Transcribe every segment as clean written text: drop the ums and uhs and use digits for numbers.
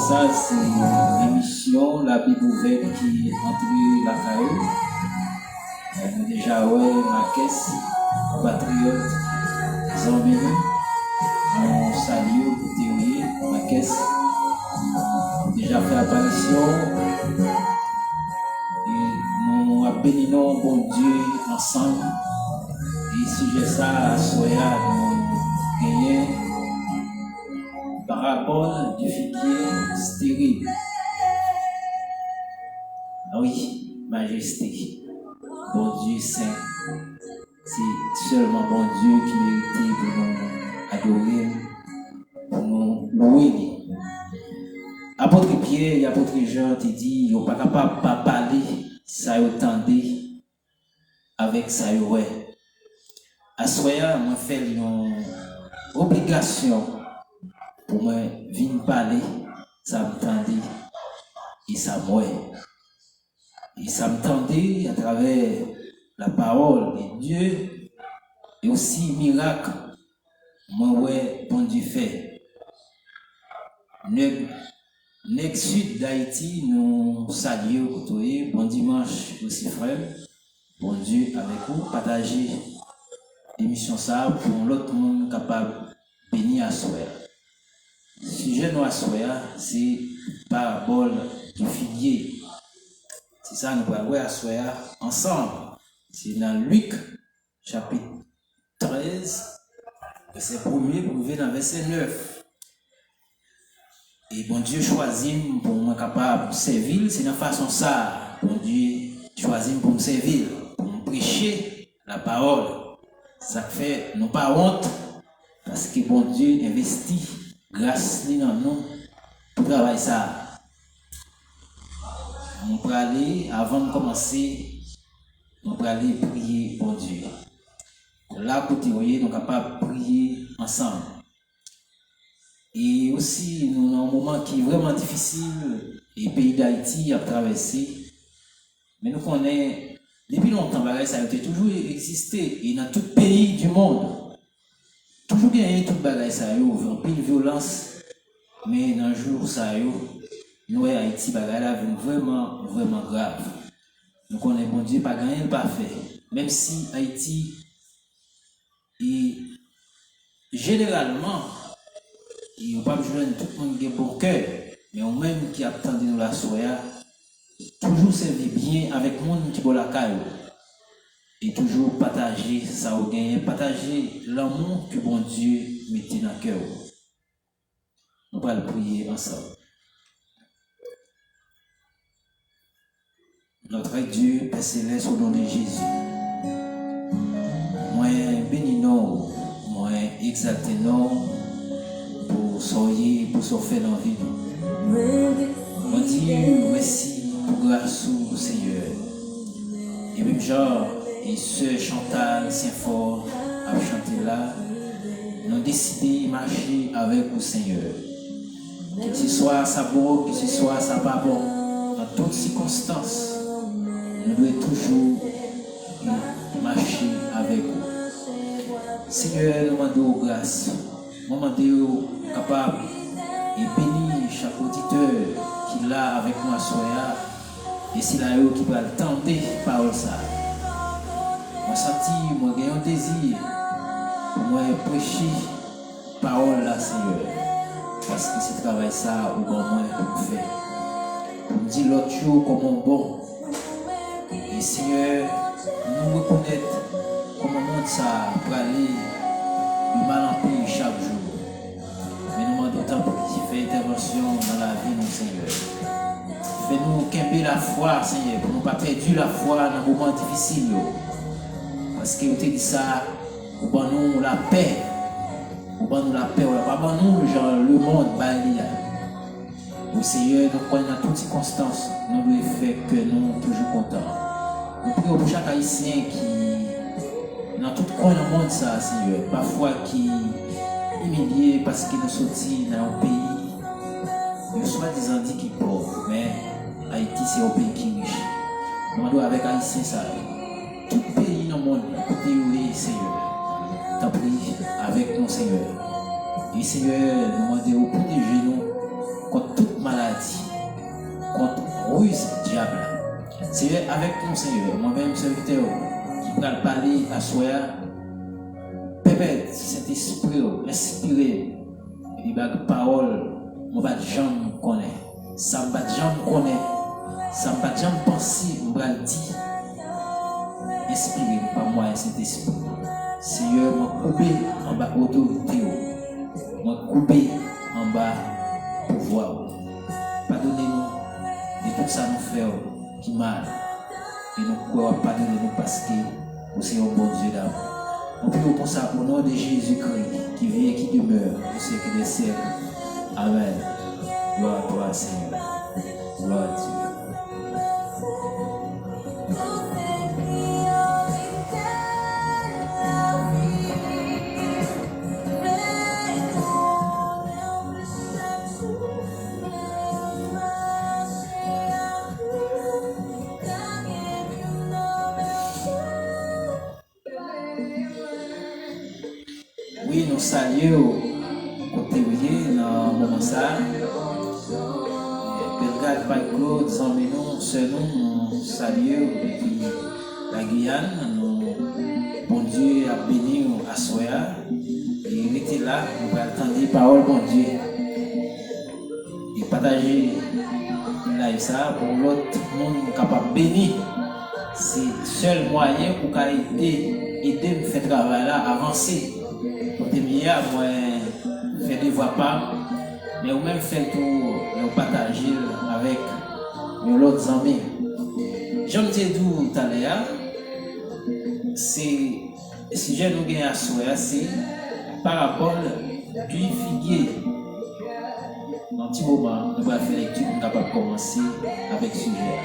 Ça, c'est l'émission La Bible ouverte qui est entrée la caillou. Nous déjà, ouais, ma caisse, patriote, zambie, on salue, théorie, ma caisse. Déjà fait apparition. Et nous bénissons bon Dieu ensemble. Et si j'ai ça à Soya, nous gagnons. Parabole du figuier stérile. Oui, majesté, bon Dieu saint, c'est seulement bon Dieu qui mérite de nous adorer, pour nous louer. Apôtre Pierre et apôtre Jean te dit, ils ne sont pas capables de parler, ça y entendez, avec ça, ouais. À soya, moi, fait une obligation pour moi venir parler, ça me tendait et ça m'ouait. Et ça me tendait à travers la parole de Dieu et aussi miracle, moi, ouais, bon Dieu fait. Nec sud d'Haïti, nous saluons, bon dimanche aussi frère, bon Dieu avec vous, partager l'émission ça pour l'autre monde capable de bénir à soi. Sujet nous à soi, c'est parabole du figuier. C'est ça, nous allons voir à soi ensemble. C'est dans Luc, chapitre 13, verset 1er pour venir dans verset 9. Et bon Dieu choisit pour moi capable de servir, c'est de façon ça. Bon Dieu choisit pour me servir, pour me prêcher la parole. Ça fait, nous pas honte, parce que bon Dieu investit grâce dans nous pour travailler ça. On peut aller, avant de commencer, on peut aller prier pour Dieu. Là, côté, vous voyez, nous sommes capables de prier ensemble. Et aussi, nous avons un moment qui est vraiment difficile, et le pays d'Haïti a traversé. Mais nous connaissons, depuis longtemps, ça a toujours existé, et dans tout pays du monde. Toujours gagné tout bagage, ça a eu un peu de violence, mais dans le jour, ça a eu, nous, Haïti, bagage vraiment, vraiment grave. Nous connaissons, bon Dieu, pas gagné, pas fait. Même si Haïti est généralement, il ne va pas jouer tout le monde qui est bon cœur, mais on même qui attend de nous la soya, toujours servir bien avec le monde qui est la caille. Et toujours partager ça au gain, partager l'amour que bon Dieu mettait dans le cœur. On va le prier ensemble. Notre Dieu, Père Céleste, au nom de Jésus. Moi, bénis nous, moi, exalté nous. Pour soyez, pour sauver dans la vie. On dit merci pour grâce au Seigneur. Et même genre, et ce Chantal Saint-Fort a chanté là, nous décidé de marcher avec le Seigneur. Que ce soit ça bon, que ce soit ça pas bon, dans toutes circonstances, nous devons toujours marcher avec vous. Seigneur, nous demandons grâce. Nous demandons capable et bénir chaque auditeur qui l'a avec moi soya et c'est là qui va le tenter par ça. Moi senti, moi j'ai un désir pour moi prêcher parole là Seigneur parce que c'est travail ça ou bon moi pour faire. Pour me dire l'autre jour comment bon et Seigneur nous reconnaître comment monde ça pour aller le mal en pire chaque jour. Mais nous demandons tant pour qu'il fait intervention dans la vie, mon Seigneur. Fais-nous qu'aimer la foi, Seigneur, pour ne pas perdre la foi dans les moments difficiles. Parce que vous avez dit ça, vous nous la paix. Vous nous la paix, vous pas nous genre le monde, au Seigneur, nous croyons dans toutes circonstances, nous devons faire que nous sommes toujours contents. Nous prions pour chaque haïtien qui, dans tout coin du monde, ça, Seigneur, parfois qui humilié parce qu'il nous sortit dans un pays, nous soi-disant dit qu'il est pauvre, mais Haïti c'est un pays qui est riche. Nous devons avec Haïtien ça. Tout pays dans le monde, côté où il est, Seigneur. T'en prie avec nous, Seigneur. Et Seigneur, nous demandons pour protéger nous contre toute maladie, contre ruse diable. Seigneur, avec nous, Seigneur, moi-même, serviteur, qui va parler à soi. Permettre cet esprit inspiré et la parole, on va jamais connaître. Ça ne va jamais connaître. Ça ne va jamais penser, on va le dire. Inspiré par moi cet esprit. Seigneur, m'a coupé en bas autorité, m'a coupé en bas pouvoir. Pardonnez-nous de tout ça nous fait qui mal. Et nous pouvons pardonner-nous parce que vous êtes un bon Dieu d'amour. On prie pour ça au nom de Jésus-Christ qui vit et qui demeure au siècle des siècles. Amen. Gloire à toi, Seigneur. Gloire à Dieu. puis nous saluons côté dans le moment ça. Belgrade, Païko, Zambé, nous, nous saluons depuis la Guyane. Bon Dieu a béni à Soya. Et il était là, nous allons attendre les paroles, bon Dieu. Et partager là ça pour l'autre monde capable de bénir. C'est le seul moyen pour aider à faire ce travail-là, avancer. Pour te meilleur, moi, faire des voix pas, mais ou même faire tout, le partager avec l'autre amis. J'aime dire tout à l'heure, c'est, si j'ai nous gagné à soi, c'est parabole du figuier. Dans un petit moment, nous allons faire lecture pour capable de commencer avec ce sujet.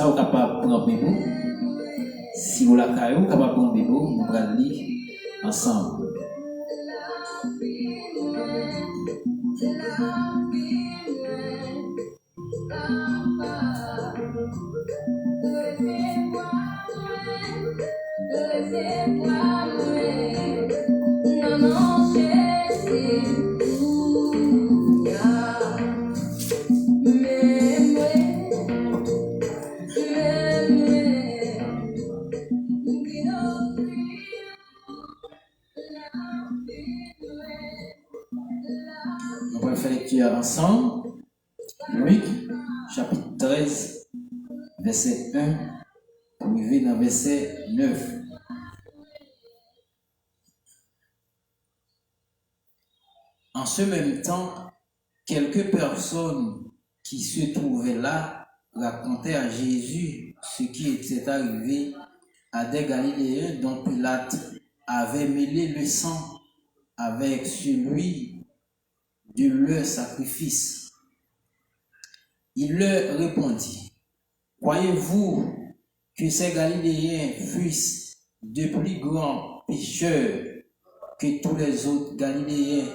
Vous capable de prendre bébé. Si vous la caillou, capable de prendre bébé, nous allons lire ensemble. Ensemble, Luc, chapitre 13, verset 1, pour arriver dans verset 9. En ce même temps, quelques personnes qui se trouvaient là racontaient à Jésus ce qui était arrivé à des Galiléens dont Pilate avait mêlé le sang avec celui de leur sacrifice. Il leur répondit: croyez-vous que ces Galiléens fussent de plus grands pécheurs que tous les autres Galiléens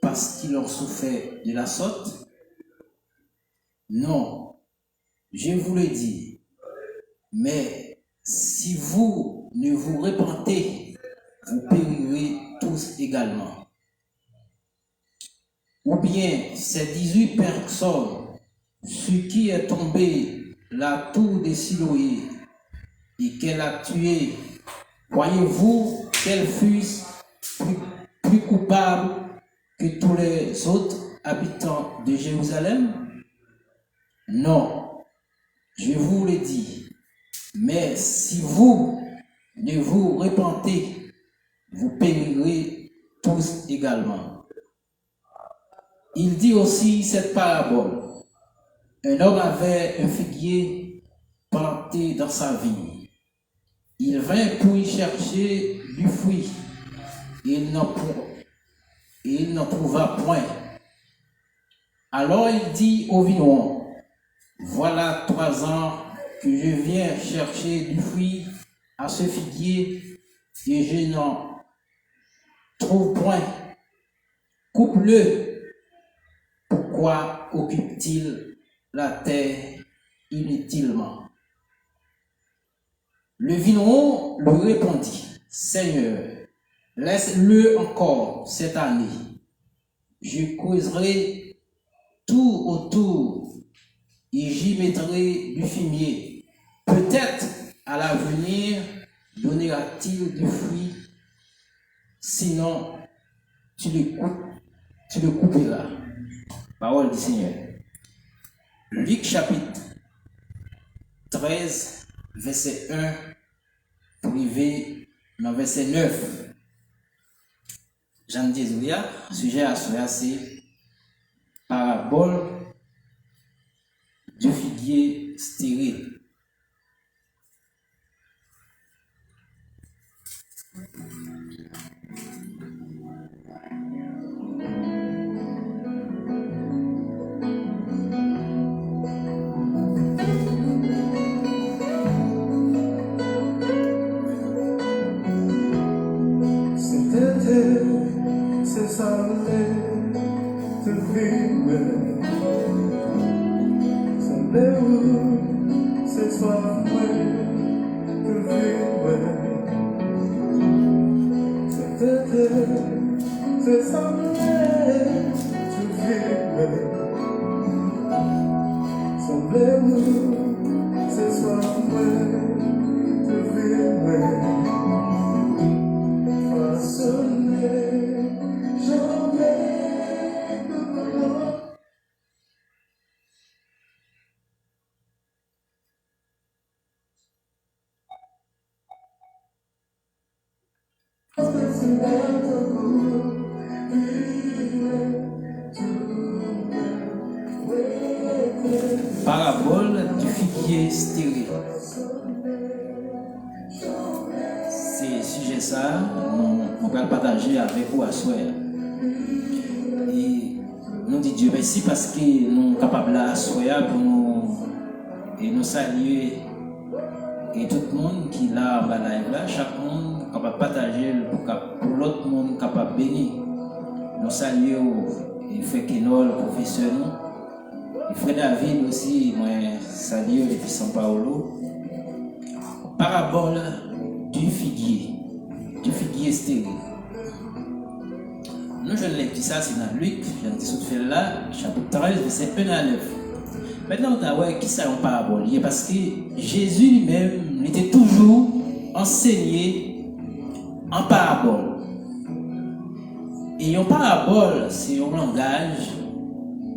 parce qu'ils ont souffert de la sorte? Non, je vous le dis. Mais si vous ne vous repentez, vous périrez tous également. Ou bien ces 18 personnes, ce qui est tombé la tour de Siloé et qu'elle a tué, croyez-vous qu'elle fût plus coupable que tous les autres habitants de Jérusalem? Non, je vous le dis. Mais si vous ne vous repentez, vous périrez tous également. Il dit aussi cette parabole. Un homme avait un figuier planté dans sa vigne. Il vint pour y chercher du fruit. Il n'en trouva point. Alors il dit au vigneron: voilà 3 ans que je viens chercher du fruit à ce figuier et je n'en trouve point. Coupe-le. pourquoi occupe-t-il la terre inutilement? Le vigneron lui répondit, Seigneur, laisse-le encore cette année. Je creuserai tout autour et j'y mettrai du fumier. Peut-être à l'avenir donnera-t-il du fruit, sinon tu le couperas. Parole du Seigneur. Luc chapitre 13, verset 1, privé dans verset 9. Jean désolé, sujet à cela, c'est parabole du figuier stérile. C'est ça te vivre, c'est où c'est soir te vivre, c'est ça te vivre, c'est où c'est soir te vivre. Parabole du figuier stérile. C'est sujet ça, on va le partager avec vous à soir. Et nous disons Dieu merci parce que nous sommes capables à soir pour nous saluer. Et tout le monde qui est là, chaque monde est capable de partager pour l'autre monde capable de bénir. Nous saluons et frère Kenol, professeur nous. Et frère David aussi, moi salue depuis São Paulo. Parabole du figuier stérile. Nous, je l'ai dit ça, c'est dans Luc, j'ai dit là, chapitre 13, verset 1 à 9. Maintenant, on a ouais, qui ça en parabole? Parce que Jésus lui-même était toujours enseigné en parabole. Et en parabole, c'est un langage,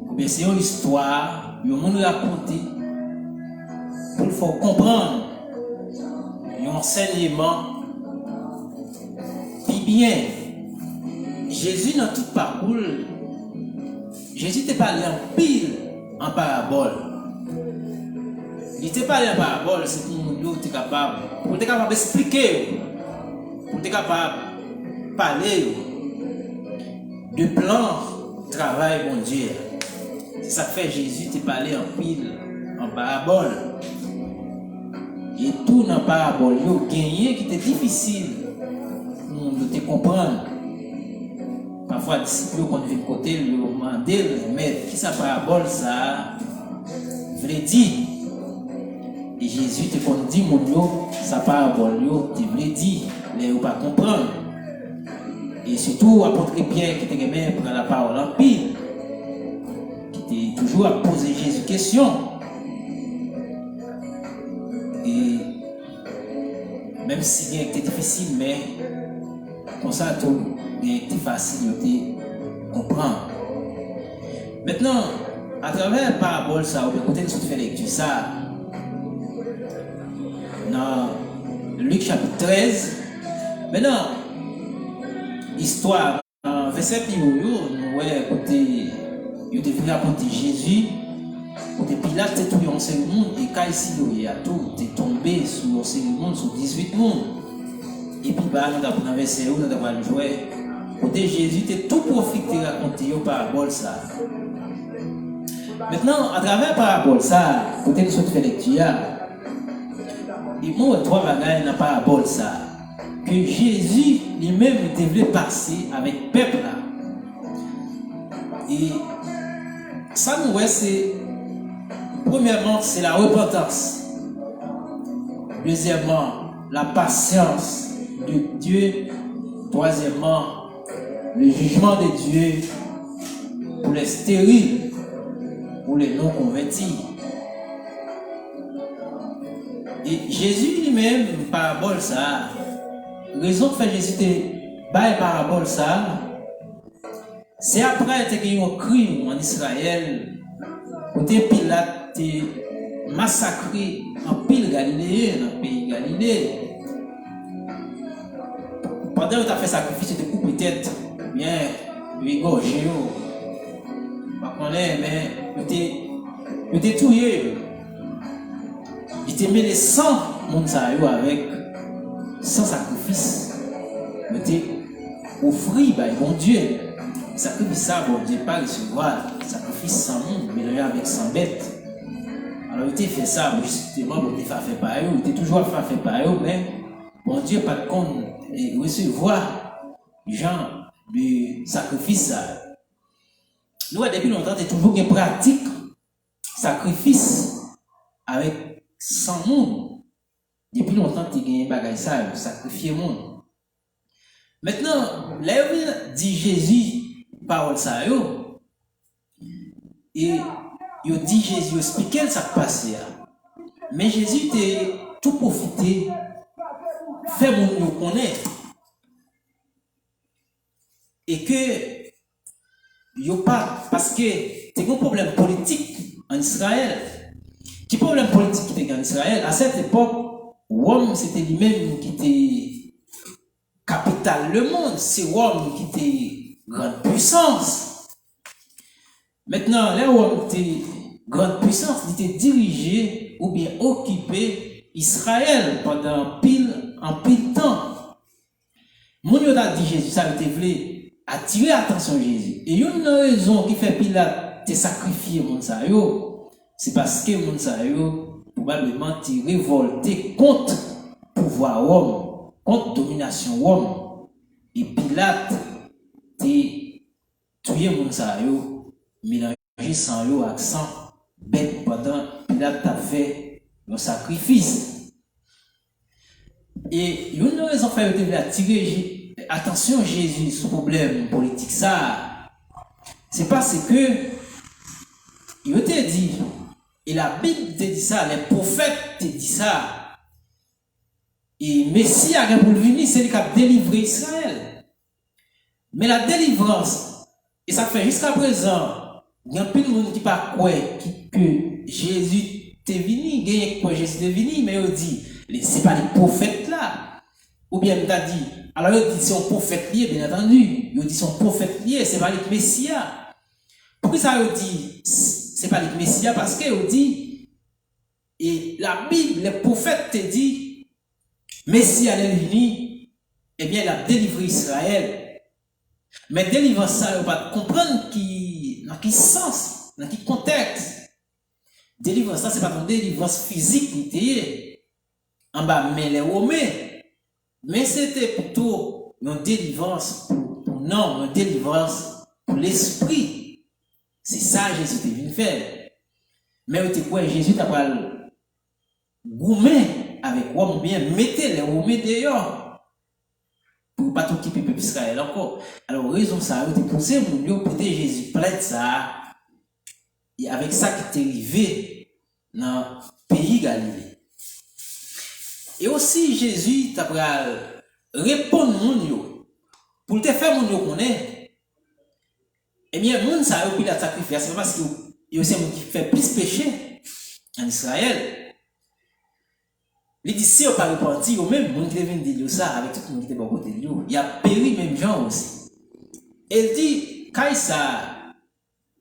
ou bien c'est une histoire, un monde raconté pour le faire comprendre un enseignement. Puis bien, Jésus dans tout parcours, Jésus t'a parlé en pile en parabole. Il t'a parlé en parabole, c'est pour nous être capable d'expliquer, pour être capable de parler de plan de travail bon Dieu. C'est ça que fait Jésus t'a parlé en pile en parabole. Et tout dans la parabole, il y a gagné qui était difficile de te comprendre. Parfois, les disciples, quand ils viennent côté, ils leur demandent, mais qui sa parabole ça veut dire? Et Jésus te dit, mon yo, sa parabole, te veut dire, mais vous pas comprendre. Et surtout, l'apôtre Pierre qui était même pour la parole en pile, qui était toujours à poser Jésus question. Et même si c'était difficile, mais comme ça, tout était facile de comprendre. Maintenant, à travers la parabole, ça, on peut faire lecture ça. Dans Luc chapitre 13, maintenant, histoire, verset plus haut, nous écoutez, il devait raconter Jésus. Côté Pilate, c'est tout un seul monde, et quand ici, il y a tout, est tombé sur un seul monde, sur 18 mondes. Et puis, bah, nous avons verset où, nous avons joué. Côté Jésus, tu tout profité de raconter une parabole ça. Maintenant, à travers la parabole ça, côté nous sommes fait lecture, il y a trois bagages dans la parabole ça. Que Jésus lui-même devait passer avec le peuple là. Et ça nous ouais, c'est premièrement, c'est la repentance. Deuxièmement, la patience de Dieu. Troisièmement, le jugement de Dieu pour les stériles, pour les non convertis. Et Jésus lui-même, parabole ça, raison que fait Jésus te bail parabole ça, c'est après qu'il y a eu un crime en Israël, où Pilate te massacré en pile Galilée, dans le pays Galilée. Pendant que tu as fait sacrifice, tu te coupes tête, bien, égorgé, pas qu'on est, mais tu t'es tué. Il t'a mis les 100 personnes avec 100 sacrifices. Il t'a offert, bon Dieu. Sacrifice ça, bon Dieu, pas recevoir. Sacrifice 100 monde, mélangé avec 100 bêtes. Alors il t'a fait ça, justement, bon Dieu, fait par eux, il t'a toujours fait par eux, mais bon Dieu, pas de compte, recevoir, genre, de sacrifice ça. Nous, depuis longtemps, tu toujours une pratique sacrifice avec 100 monde. Depuis longtemps, tu as gagné bagage ça, sacrifier monde. Maintenant, là, dit Jésus, parole ça, et il dit Jésus, expliquer ça qui passe. Mais Jésus t'a tout profité, fait mon nous connaître. Et que, yo pas, parce que tu as un problème politique en Israël. Quel problème politique qui était en Israël? À cette époque, Rome, c'était lui-même qui était capitale le monde. C'est Rome qui était grande puissance. Maintenant, là où Rome était grande puissance, il était dirigé ou bien occupé Israël pendant en pile temps. Mon Dieu a dit Jésus, ça a été voulu attirer l'attention de Jésus. Et une raison qui fait Pilate te sacrifier mon ça c'est parce que mon ça probablement te révolté contre pouvoir Rome, contre domination Rome. Et Pilate te tué mon ça mélangé sans yo accent bête pendant Pilate t'a fait un sacrifice. Et une raison fait te attirer attention Jésus sur le problème politique ça, c'est parce que il te dit, et la Bible te dit ça, les prophètes te dit ça, et Messie a pour venir, c'est lui qui a délivré Israël. Mais la délivrance, et ça fait jusqu'à présent, il y a plus de monde qui pas croire que Jésus est venu, il y a quoi Jésus est venu, mais il dit, c'est pas les prophètes là. Ou bien il t'a dit, alors il dit c'est un prophète lié, bien entendu. Il dit c'est un prophète lié, c'est pas le Messia. Pourquoi ça il dit c'est pas le Messia? Parce qu'il dit, et la Bible, les prophètes te dit, Messia est venu, eh bien il a délivré Israël. Mais délivrance ça, on va comprendre dans quel sens, dans quel contexte. Délivrance ça, c'est pas une délivrance physique qui était en bas, mais les Romains. Mais c'était plutôt une délivrance une délivrance pour l'esprit. C'est ça que Jésus est venu faire. Mais tu quoi, Jésus t'a pas gourmet avec Rome, bien mettez les Romains dehors. Pour pas tout quitter le peuple Israël encore. Alors, raison ça, tu poussé pour Jésus plaide ça. Et avec ça qui t'est arrivé dans le pays Galilée. Et aussi, Jésus t'a répondre mon yo. Pour te faire mon yo connaît. Eh bien, mon ça a eu la sacrifice. C'est parce que il y a aussi qui fait plus péché en Israël. Les disciples n'ont pas repenti, ou même les gens qui viennent dire ça avec tout le monde qui était bon côté de lui. Il y a péri même gens aussi. Elle dit, quand ça,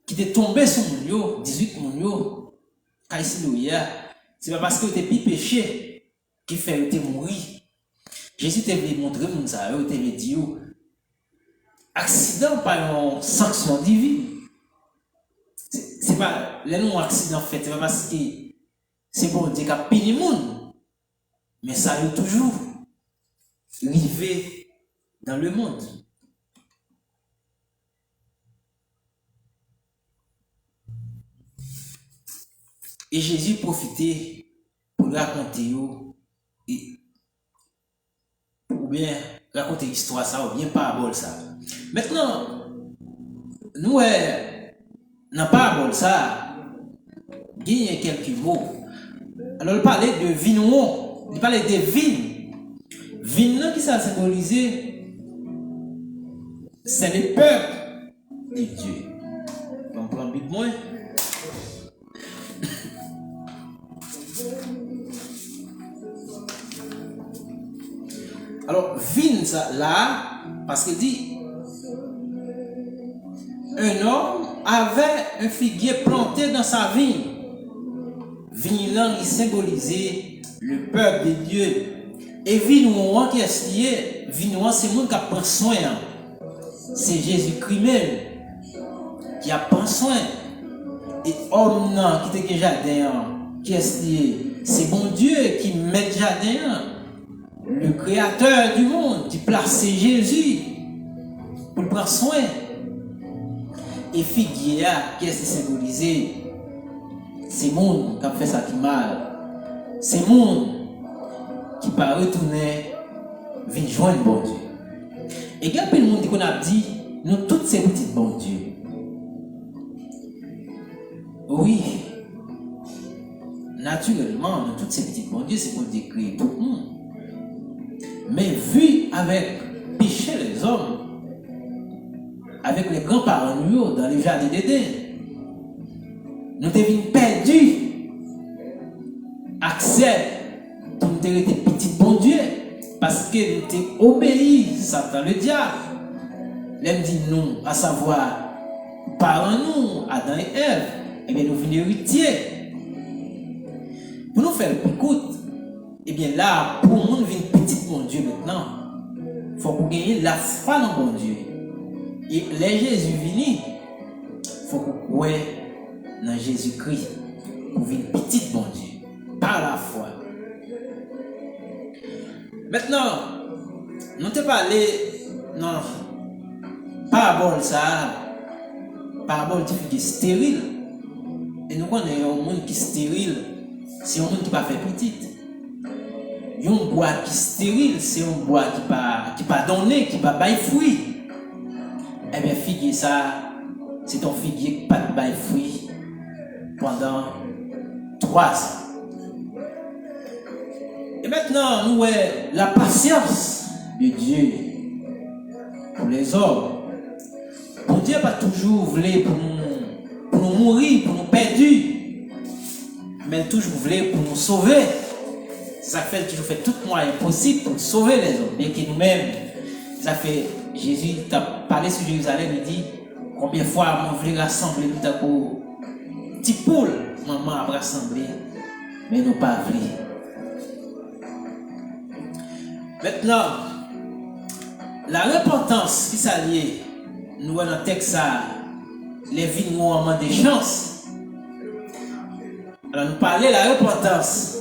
qui était tombé sur mon yo, 18 mon yo, quand c'est pas parce que tu es plus péché qui fait que tu mourir. Jésus t'a voulu montrer mon ça, il t'a dit, accident par une sanction divine. C'est pas, les non accident fait, c'est pas parce que c'est pour dire qu'il y a puni le monde. Mais ça a toujours arrivé dans le monde. Et Jésus profitait pour raconter ou bien raconter l'histoire ça ou bien parabole ça. Maintenant, nous dans parabole ça, il y a quelques mots. Alors il parlait de vigneron, il parlait de vignes. Vignes qui ça symbolisé, c'est le peuple de Dieu. On prend vite moins. Alors, vigne, ça, là, parce qu'il dit, un homme avait un figuier planté dans sa vigne. Vigne, là, il symbolisait le peuple de Dieu. Et vigne, qui est lié, vigne, c'est le monde qui a pris soin. C'est Jésus-Christ même qui a pris soin. Et homme, qui était jardin, qui est lié, c'est bon Dieu qui met le jardin. Le créateur du monde qui place Jésus pour prendre soin. Et figuier, qu'est-ce qui symbolisé? C'est le monde qui a fait ça qui mal. C'est le monde qui peut retourner venir joindre bon Dieu. Et il y a plein de monde qui a dit, nous tous ces petits bon Dieu. Oui, naturellement, nous tous ces petits bon Dieu, c'est pour décrire tout le monde. Mais vu avec péché les hommes, avec les grands-parents nous dans les jardins d'Éden, nous devenons perdus accès pour nous être petits bon Dieu parce que nous avons obéi Satan le diable. L'aime dit nous, à savoir parents nous, Adam et Ève, et bien nous venons héritiers. Pour nous faire écoute, et bien là, pour nous venir petit bon Dieu maintenant, il faut qu'on gagne la foi dans bon Dieu. Et les Jésus vini, il faut qu'on croie dans Jésus-Christ pour venir petit bon Dieu, par la foi. Maintenant, nous te parlé non parabole ça, parabole qui est stérile. Et nous connaissons un monde qui est stérile, c'est un monde qui va faire petite. Un bois qui est stérile, c'est un bois qui pas donné, qui pas bailler fruit. Eh bien, figuier ça, c'est ton figuier qui pas bailler fruit pendant 3 ans. Et maintenant, nous avons la patience de Dieu pour les hommes. Pour Dieu pas toujours voulu pour nous mourir, pour nous perdre, mais toujours voulu pour nous sauver. Ça fait toujours fait tout moyen possible pour sauver les hommes. Bien que nous-mêmes, ça fait Jésus t'a parlé sur Jérusalem, il dit combien de fois on voulait rassembler tout à coup petit poule, maman a rassemblé, mais nous pas voulu. Maintenant, la repentance qui s'allie, nous dans le texte ça, les vignes ont des chances. Alors nous parlons de la repentance.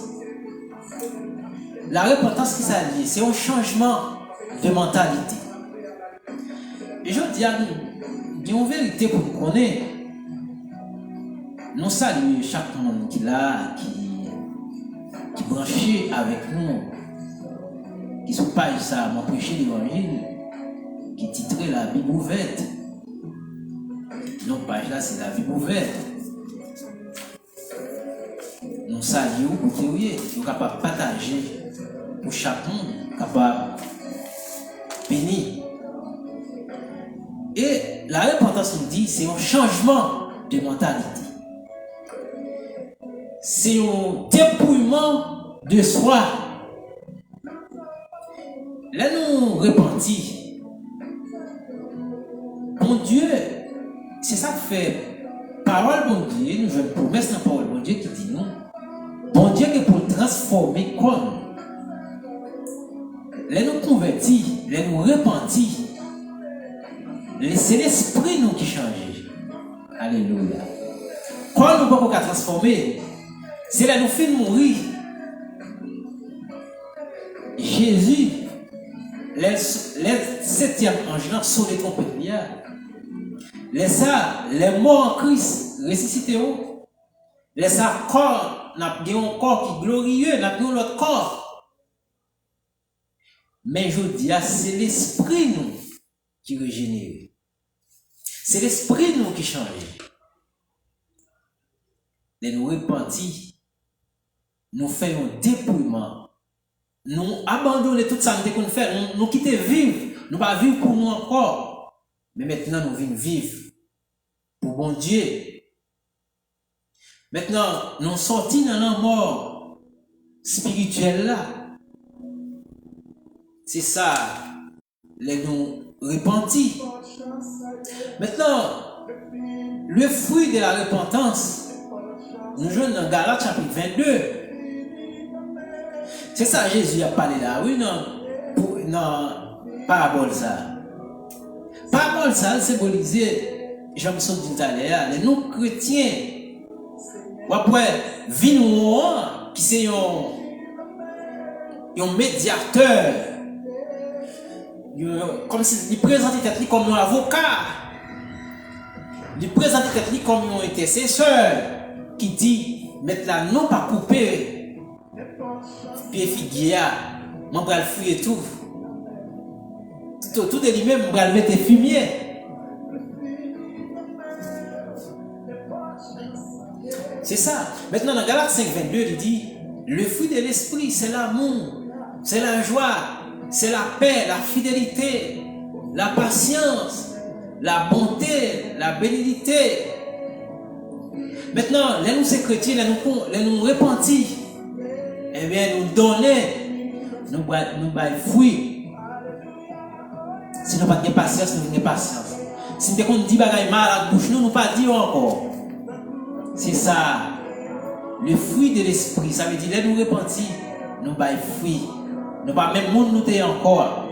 La repentance qui s'allie, c'est un changement de mentalité. Et je dis à nous, une vérité pour nous connaître. Nous saluons chaque monde qui est là, qui branché avec nous, qui sont page ça, m'a prêché l'évangile, qui titrait la Bible ouverte. Notre page là, c'est la Bible ouverte. Nous saluons pour que vous soyez capables de partager pour chaque monde, capable de bénir. Et la repentance nous dit, c'est un changement de mentalité. C'est un dépouillement de soi. Là, nous repentis. Bon Dieu, c'est ça que fait. Parole bon Dieu, nous avons une promesse dans la parole bon Dieu qui dit non. Bon Dieu qui est pour transformer comme. Là, nous convertis, là, nous repentis. C'est l'esprit nous qui change. Alléluia. Quand nous ne pouvons pas transformer, c'est là nous faisons mourir. Jésus, les 7e ange sont les trompettes. Les morts en Christ ressuscités. Les corps, n'a pas un corps qui glorieux, n'a pas l'autre corps. Mais je dis, c'est l'esprit nous qui régénère. C'est l'esprit nous qui change. Et nous repentis, nous faisons un dépouillement. Nous abandonnons toute ça qu'on fait, nous quittons vivre. Nous ne pas vivre pour nous encore. Mais maintenant, nous venons vivre pour bon Dieu. Maintenant, nous sortis dans la mort spirituelle là. C'est ça, les nous repentis. Maintenant, le fruit de la repentance, nous jouons dans Galates chapitre 22. C'est ça, Jésus a parlé là, oui, non, parabole ça. Parabole ça, symbolisé, j'aime ça dit tout à l'heure, les non chrétiens, ou après, vino qui c'est un médiateur, comme si il présente tête comme un avocat, il présente tête comme un intercesseur qui dit, mettre la non pas couper, puis figuier, mon bras le fouiller tout. Tout de lui-même, mon bras le mettre fumier. C'est ça. Maintenant, dans Galates 5:22, il dit, le fruit de l'esprit, c'est l'amour, c'est la joie, c'est la paix, la fidélité, la patience, la bonté, la bénignité. Maintenant, les nous c'est chrétiens, les nous repentis, eh bien, nous donner, nous fruit. Si nous n'avons pas de patience, nous n'avons pas de patience. Si nous avons dit bagaille mal à la bouche, nous pas dit encore. C'est ça. Le fruit de l'esprit, ça veut dire, les nous repentis, nous pas fruit. Nous pas même monde nous t'es encore.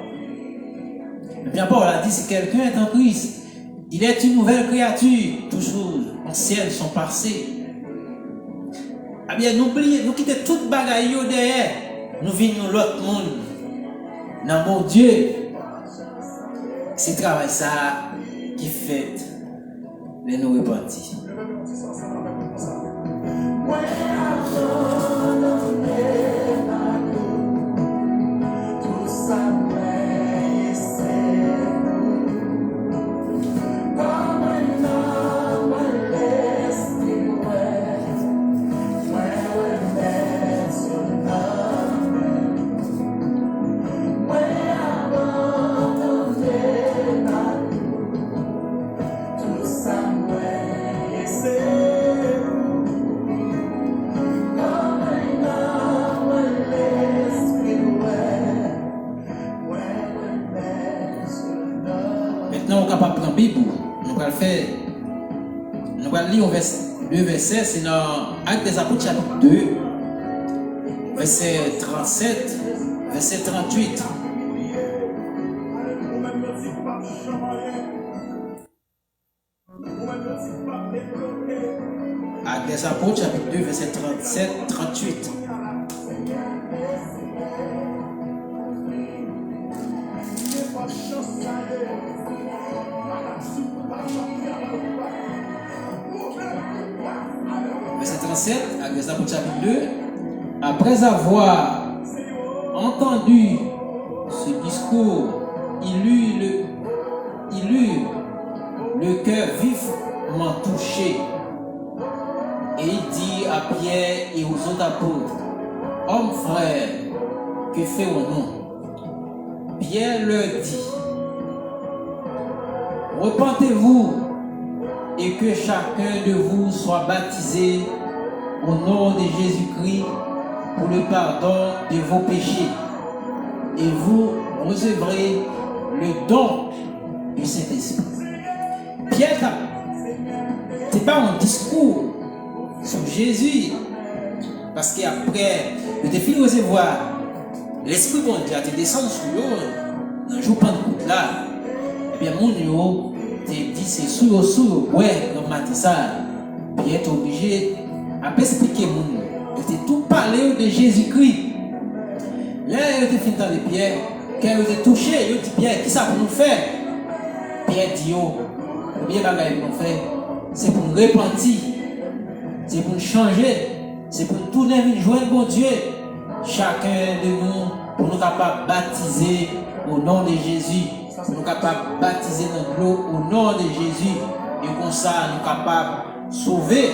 Mais bien Paul a dit, si quelqu'un est en Christ, il est une nouvelle créature. Toutes choses anciennes sont passées. Eh bien, n'oubliez, nous quittons toute bagaille derrière. Nous venons l'autre monde. Non, mon Dieu. C'est le travail ça qui fait les nous repentis. Nous allons lire le verset, c'est dans Actes des Apôtres chapitre 2, verset 37, verset 38. Actes des Apôtres chapitre 2, verset 37, 38. Verset 37, Actes des Apôtres chapitre 2. Après avoir entendu ce discours, il eut le cœur vivement touché. Et il dit à Pierre et aux autres apôtres, hommes frères, que ferons-nous? Pierre leur dit, repentez-vous et que chacun de vous soit baptisé au nom de Jésus-Christ pour le pardon de vos péchés. Et vous recevrez le don du Saint-Esprit. Pierre, ce n'est pas un discours sur Jésus, parce qu'après le défi de recevoir l'Esprit bon Dieu te descend sur eux dans le jour Pentecôte là, et bien mon yo te dit c'est sur ouais dans matin ça, bien t'es obligé à expliquer mon te tout parler de Jésus-Christ. Là il te fin dans les pierres, quand il te touché, il dit Pierre, qui ça pour nous faire? Pierre dit yo, bien bagaille pour nous faire, c'est pour nous repentir. c'est pour nous changer, c'est pour nous tourner vers joindre bon Dieu. Chacun de nous, pour nous capables de baptiser au nom de Jésus, pour nous capables de baptiser dans l'eau au nom de Jésus, et comme ça, nous capables de sauver.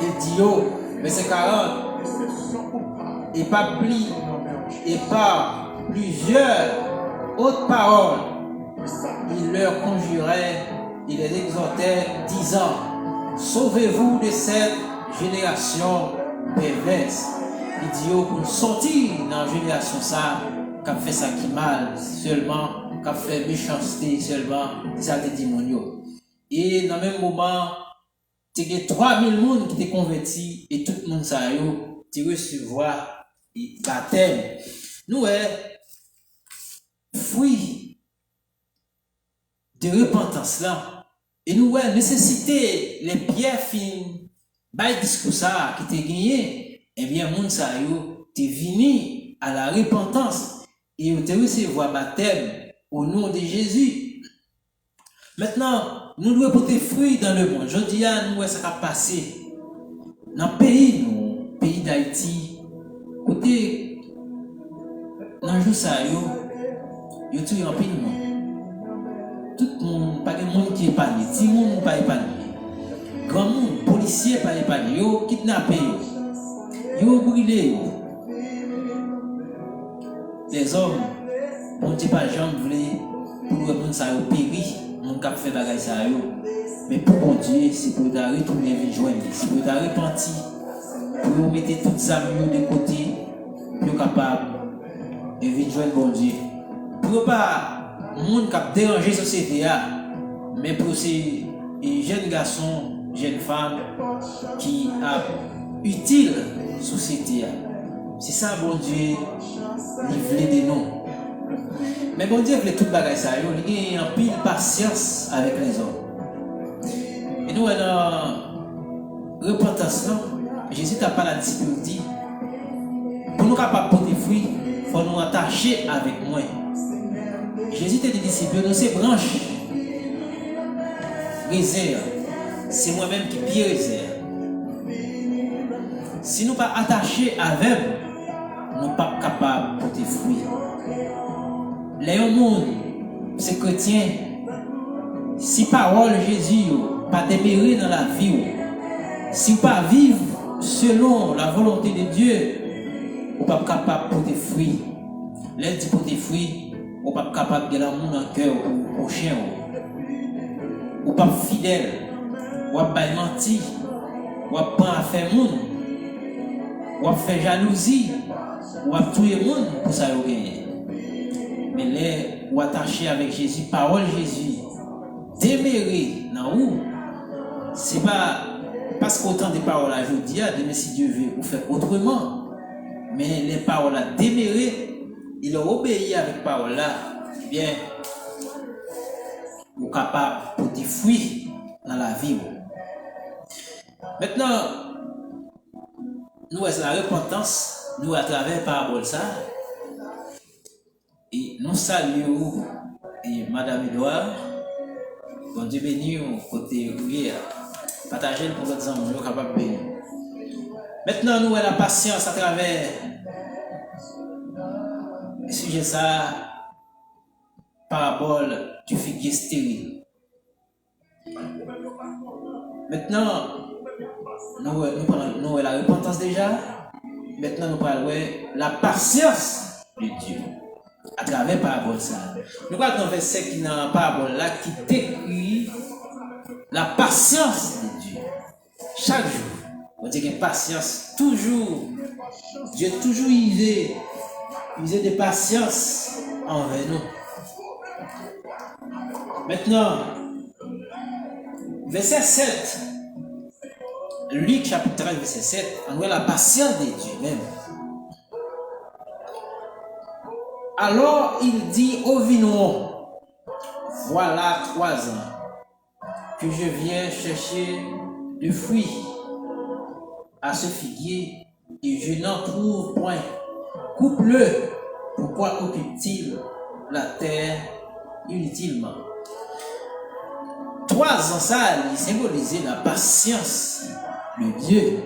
Il dit, verset 40, et par plusieurs autres paroles, il leur conjurait, il les exhortait, disant, sauvez-vous de cette génération perverse. Il dit, pour nous sortir dans la génération ça, qu'a fait ça qui mal seulement, qu'a fait méchanceté seulement, ça des démons. Et dans le même moment, il y a 3000 personnes qui étaient convertis et tout le monde ça a recevoir et baptême. Nous, fruit de repentance là, et nous, nécessité les pierres fines, le discours ça qui était gagné, eh bien, moun sa yo, t'es venu à la repentance et vous te recevoir baptême au nom de Jésus. Maintenant, nous devons porter fruit dans le monde. Je dis à nous, ça va passer dans le pays, nous, pays d'Haïti, côté, dans le jour ça yo tout en pile monde. Tout le monde, pas de monde qui est épargné, tout le monde pas épargné. Grand monde, policier pas épargné, yo kidnappé yo brûlé. Les hommes, on dit pas jamais voulu pour le monde ça yo péri, mon cap fait bagay ça yo. Mais pour bon Dieu, c'est pour ta retourner vers joindre, c'est pour ta repentir, pour mettre toutes ça de côté, pour capable et venir joindre bon Dieu. Pour pas monde cap déranger la société mais pour ces jeunes garçons, jeunes femmes qui a utile société. C'est ça bon Dieu livré de nous. Mais bon Dieu voulait tout bagage ça, il a en pile patience avec les hommes. Et nous dans repentance là, Jésus t'a pas la discipline dit pour nous capables de porter fruit, il faut nous attacher avec moi. Jésus t'a dit disciples, nous c'est branches réserve. C'est moi-même qui pied réserve. Si nous ne sommes pas attachés avec, nous ne sommes pas capables de porter fruit. Les gens, ces chrétiens, si parole Jésus pas demeurer dans la vie, si vous ne pas vivre selon la volonté de Dieu, vous ne pas capable de porter fruit. L'aide de porter fruit, vous ne pas capable de l'amour dans le cœur au prochain. Vous ne pas fidèle, vous ne pas mentir, vous ne pas faire monde. Ou à faire jalousie, ou à tuer le monde pour ça gagner. Mais là, ou attaché avec Jésus, parole Jésus, demeurer dans où, c'est pas parce qu'autant de paroles à je dis, mais si Dieu veut, ou faire autrement. Mais les paroles à demeurer, il a obéi avec parole là, eh bien, vous capable pour des fruits dans la vie. Maintenant, nous, c'est la repentance, nous, à travers parole ça, et nous saluons, et Madame Edouard, bon Dieu béni, côté guerre, partagez pour votre amis, nous capables de bénir. Maintenant, nous, la patience à travers le sujet ça, parabole du figuier stérile. Maintenant, nous la repentance déjà. Maintenant, nous parlons la patience de Dieu à travers parabole ça. Nous parlons d'un verset qui dans la parabole là qui décrit la patience de Dieu. Chaque jour, on dit que patience toujours. Dieu toujours user de patience envers nous. Maintenant, verset 7. Luc chapitre 13, verset 7, on voit la patience de Dieu même. Alors il dit au vigneron, voilà 3 ans que je viens chercher du fruit à ce figuier et je n'en trouve point. Coupe-le, pourquoi occupe-t-il la terre inutilement? 3 ans, ça, il symbolisait la patience le Dieu.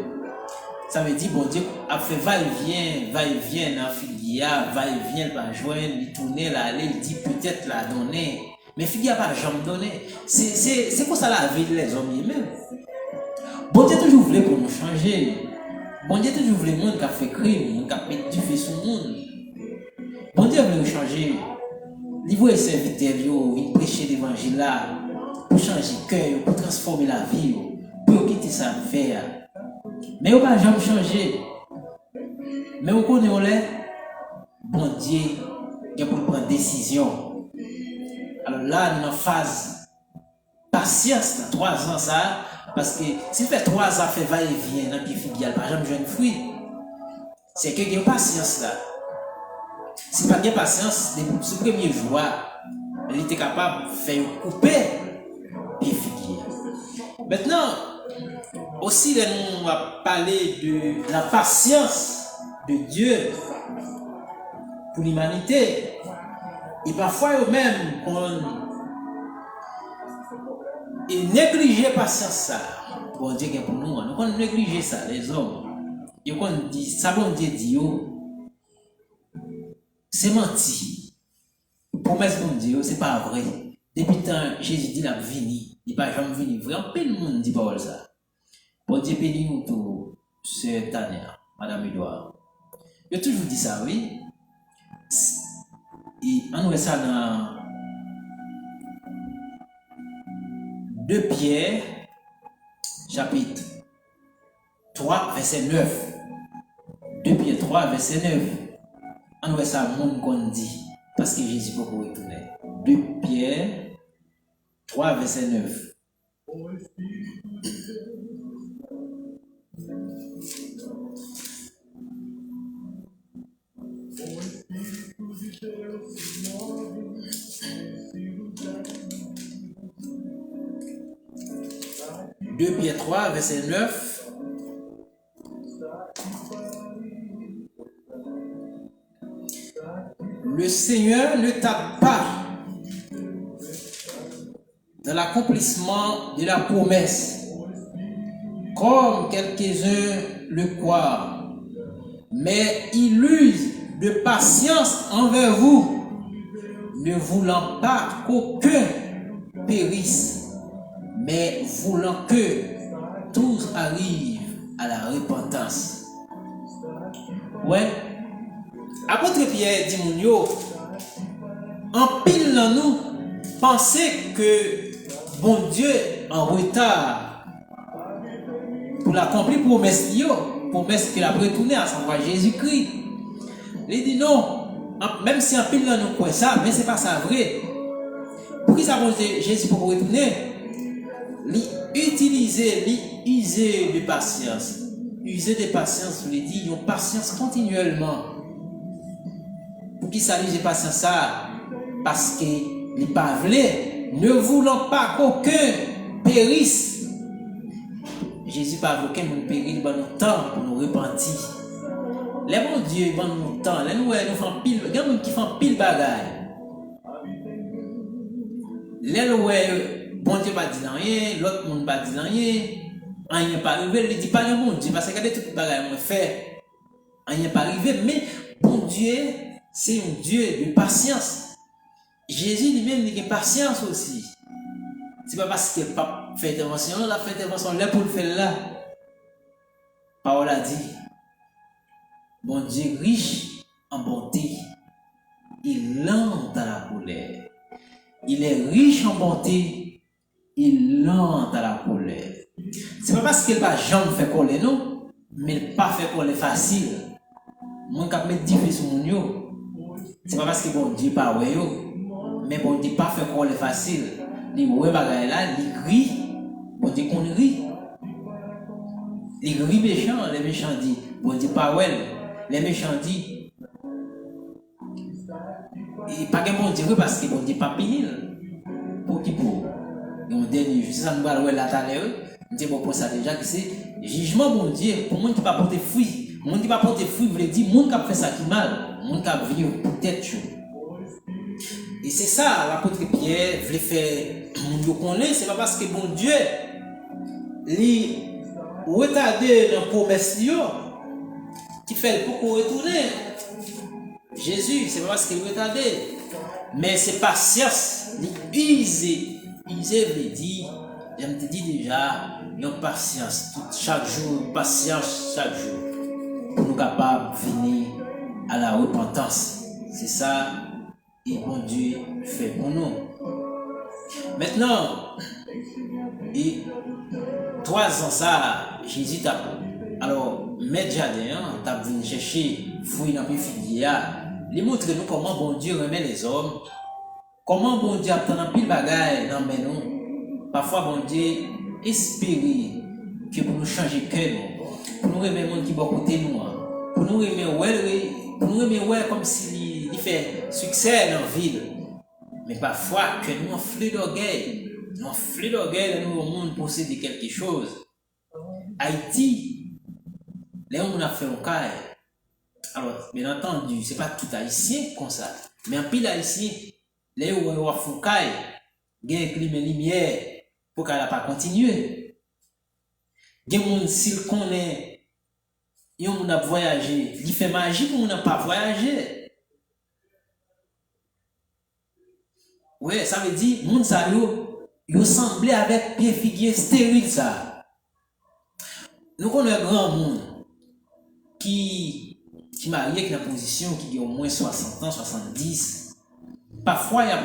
Ça veut dire, bon Dieu a fait va-et-vient dans la filière, va-et-vient, va joindre, il tourner, là, aller, il dit peut-être la donner. Mais filière pas jamais donner. C'est pour ça la vie les hommes même. Bon Dieu toujours voulait pour nous changer. Bon Dieu toujours voulait le monde qui a fait crime, qui a mis du feu sur le monde. Bon Dieu voulait nous changer. Il voulait serviteur, il prêcher l'évangile là, pour changer le cœur, pour transformer la vie, pour quitter sa affaire. Mais on ne va jamais changer. Mais on connaît, bon Dieu, il pour prendre décision. Alors là, nous sommes en phase patience, 3 ans ça, parce que si fait 3 ans, fait va-et-vient, dans le fille, il n'y a pas jamais jeune fruit. C'est que il y a patience là. Si pas de patience, ce premier jour, il était capable de faire couper puis figuier. Maintenant, aussi, nous va parler de la patience de Dieu pour l'humanité. Et parfois, eux-mêmes, on néglige la patience ça. Bon Dieu pour nous, on néglige ça, les hommes. Et on dit, ça bon Dieu dit, c'est menti. Promesse bon Dieu, c'est pas vrai. Depuis le temps, Jésus dit, il a venu. Il n'est pas jamais venu. Vraiment, peu de monde dit pas ça. Bon Dieu bénit nous tous, c'est Tania, Madame Edouard. Je toujours dit ça, oui. Et on voit ça dans 2 Pierre, chapitre 3, verset 9. 2 Pierre 3, verset 9. On voit ça, monde qu'on dit, parce que Jésus peut vous retourner. 2 Pierre 3, verset 9. Deux Pierre 3, verset 9. Le Seigneur ne tarde pas dans l'accomplissement de la promesse, comme quelques-uns le croient, mais il use de patience envers vous, ne voulant pas qu'aucun périsse, mais voulant que tous arrivent à la repentance. Ouais. Apôtre Pierre dit mon yo, en pile dans nous, penser que bon Dieu en retard pour l'accomplir promesse qu'il a retourné à savoir Jésus-Christ. Il dit non, même si en pile dans nous croit ça, mais c'est pas ça vrai. Pour qui ça bon Jésus pour retourner? User de patience. User de patience, vous le dit, ils ont patience continuellement. Pour qui ça use de patience ça? Parce que les pavelés ne voulant pas qu'aucun périsse. Jésus pas aucun monde périsse, il va nous temps pour nous repentir. Les bons dieux, ils vont nous temps. Les nous font pile, il y a des gens qui font pile bagaille. Les bon Dieu pas dit rien, l'autre monde pas dit rien pas arrivé, il dit pas le bon Dieu, parce que regardez tout le bagage fait, rien pas arrivé, mais bon Dieu, c'est un Dieu de patience. Jésus lui-même il a patience aussi. C'est pas parce qu'il n'a pas fait intervention, il a fait intervention là pour le faire là. Parole a dit, bon Dieu riche en bonté, il lent à la colère. Il est riche en bonté, il lent à la colère. C'est pas parce qu'il va jamais faire colère, non, mais il pas fait colère facile. Mon cap met difficile sur mon yo. C'est pas parce que bon Dieu pas ouais yo, mais bon Dieu pas fait colère facile. Il ouais bagaille là, il rit, bon Dieu qu'on rit. Il rit méchant, les méchants disent, bon Dieu pas ouais, les méchants disent. Et pas que bon Dieu parce que bon Dieu pas pénil. Pour qui pour? Et on dernier, c'est ça nous va voir là tout à l'heure. On dit bon pour ça déjà que c'est jugement bon Dieu pour monde qui pas porter fruit. Monde qui pas porter fruit veut dire monde qui a fait ça qui mal, monde qui a vivre peut-être chaud. Et c'est ça l'apôtre Pierre voulait faire monde connaît, c'est pas parce que bon Dieu lui retarder dans la promesse qui fait pour qu'on retourne. Jésus, c'est pas parce qu'il est retardé, mais c'est patience. Il veut dire, je te dis déjà, il y a patience chaque jour, patience chaque jour, pour nous capables de venir à la repentance. C'est ça que bon Dieu fait pour nous. Maintenant, et 3 ans ça, Jésus t'a. Alors, Maître Jardin, t'as venu chercher fruits dans les filières. Il montre nous comment bon Dieu remet les hommes. Comment bon Dieu a tant pile bagaille dans nous. Parfois, bon Dieu espérer que pour nous changer cœur, pour nous remettre les gens qui vont côté nous, pour nous remettre comme s'il fait succès dans la ville. Mais parfois, que nous, en flux d'orgueil, dans nous, au monde posséder quelque chose. Haïti, les gens ont fait un cas. Alors, bien entendu, ce n'est pas tout haïtien comme ça. Mais en pile haïtien, les gens ont fait un cas, il y a un climat lumière pour qu'elle n'a pas continué. Il y a des gens s'ils connaissent, ils ont voyagé, il fait magie pour ne pas voyager. Oui, ça veut dire, moun sa yo semblé avec pied figuier stérile ça. Nous connaissons un grand monde qui marié qui dans position qui a au moins 60 ans, 70. Parfois il y a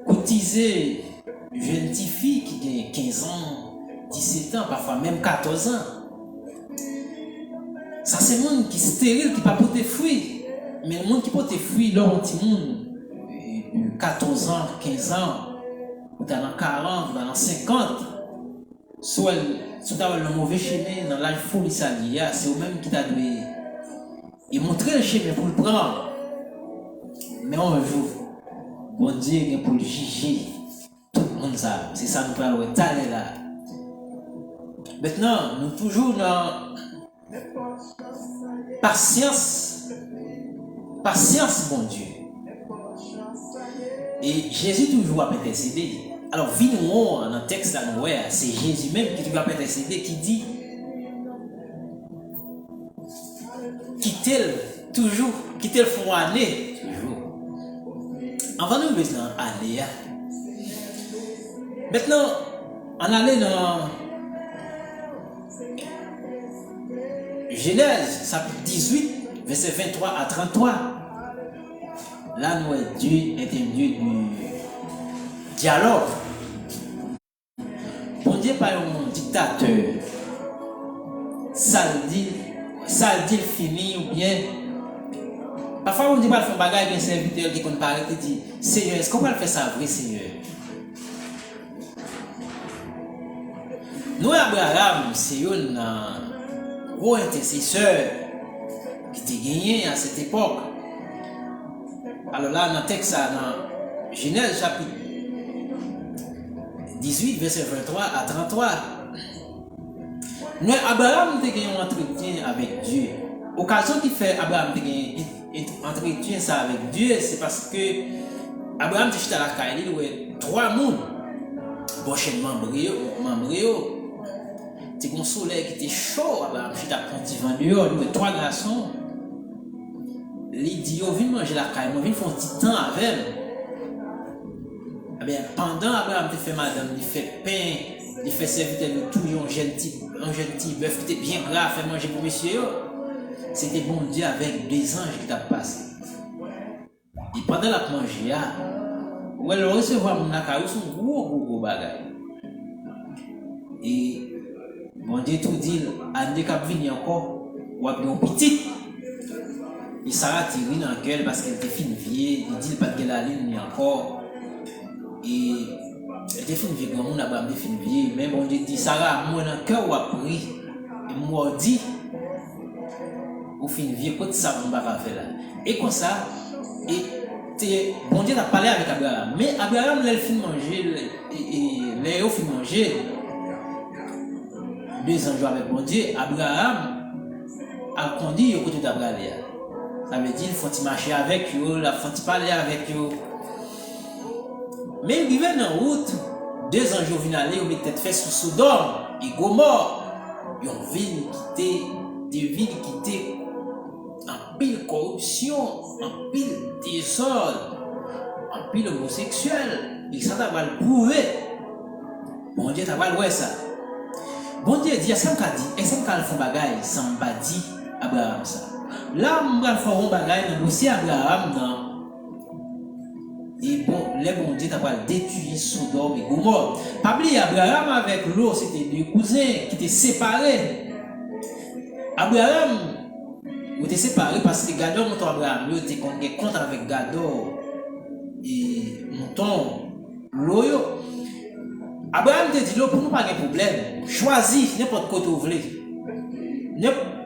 cotisé une jeune fille qui a 15 ans, 17 ans, parfois même 14 ans. Ça c'est le monde qui est stérile, qui pas porter fruits. Mais le monde qui porte fruits, là, un petit monde 14 ans, 15 ans, ou dans 40, ou dans 50, soit le mauvais chemin, dans l'âge folie salia, c'est eux-mêmes qui t'a donné. Ils montrent le chemin pour le prendre. Mais un jour, bon Dieu est pour le juger. Tout le monde ça. C'est ça nous parlons étaler là. Maintenant, nous toujours dans patience. Patience, bon Dieu. Et Jésus toujours a intercédé. Alors, nous dans le texte là, c'est Jésus même qui toujours a intercédé, qui dit quittez le fond aller, toujours. Avant nous maintenant aller. Maintenant, on allait dans Genèse, chapitre 18, verset 23 à 33. Là, nous, Dieu est un Dieu du dialogue. Bon Dieu, pas un dictateur. Ça dit fini ou bien. Parfois, on dit pas faire bagaille, bien serviteur qui compare, qui dit Seigneur, est-ce qu'on va faire ça vrai, Seigneur? Nous, Abraham, c'est un gros intercesseur qui était gagné à cette époque. Alors là, dans le texte, dans Genèse chapitre 18, verset 23 à 33, nous, Abraham a gagné un entretien avec Dieu. L'occasion qui fait Abraham a gagné un entretien ça avec Dieu, c'est parce que Abraham était à la caille, il y avait 3 mondes. Bon, chez membre, c'est un soleil qui était chaud, Abraham était à Pontivant dehors, il y avait 3 garçons. Il dit, oh, viens manger la caille, viens faire un petit temps avec elle. Eh bien, pendant Abraham fait madame, il fait pain, il fait serviteur de tout, un jeune petit bœuf qui était bien gras, fait manger pour monsieur. C'était bon Dieu avec 2 anges qui t'a passé. Et pendant la manger, où elle recevoir mon accaou, son gros bagaille. Et bon Dieu tout dit, André cap venir encore, ou a bien petit. Et Sarah tire dans le cœur parce qu'elle était fine vieille, il dit pas qu'elle allait venir encore. Et elle était fine vieille, grand monde a été fine vieille, mais bon Dieu dit, Sarah, moi dans le cœur ou a pris, et moi dit, ou fine vieille, quoi ça on va faire là. Et comme ça, et bon Dieu a parlé avec Abraham, mais Abraham l'a fin manger, et Léo fin manger. 2 ans avec bon Dieu, Abraham a conduit au côté d'Abraham. Ça veut dire qu'il faut marcher avec eux, il faut parler avec eux. Mais il vient en route, 2 ans, je viens aller, il était fait sous Sodome et Gomorre. Une ville qui était, des villes qui étaient en pile corruption, en pile désordre, en pile homosexuel. Et ça t'a le prouver. Bon Dieu t'a pas ça. Bon Dieu dit, est-ce qu'on a fait un bagage sans badi Abraham ça? Là, on va faire un bagage dans aussi Abraham non. Et bon, les bon Dieu t'a pas détruit Sodome et Gomorrhe. Pas oublier Abraham avec l'eau, c'était deux cousins qui étaient séparés. Abraham était séparé parce que Gador monton Abraham, il était contre avec Gador et monton l'eau. Abraham te dit, pour nous pas de problème, choisis n'importe côté où vous voulez.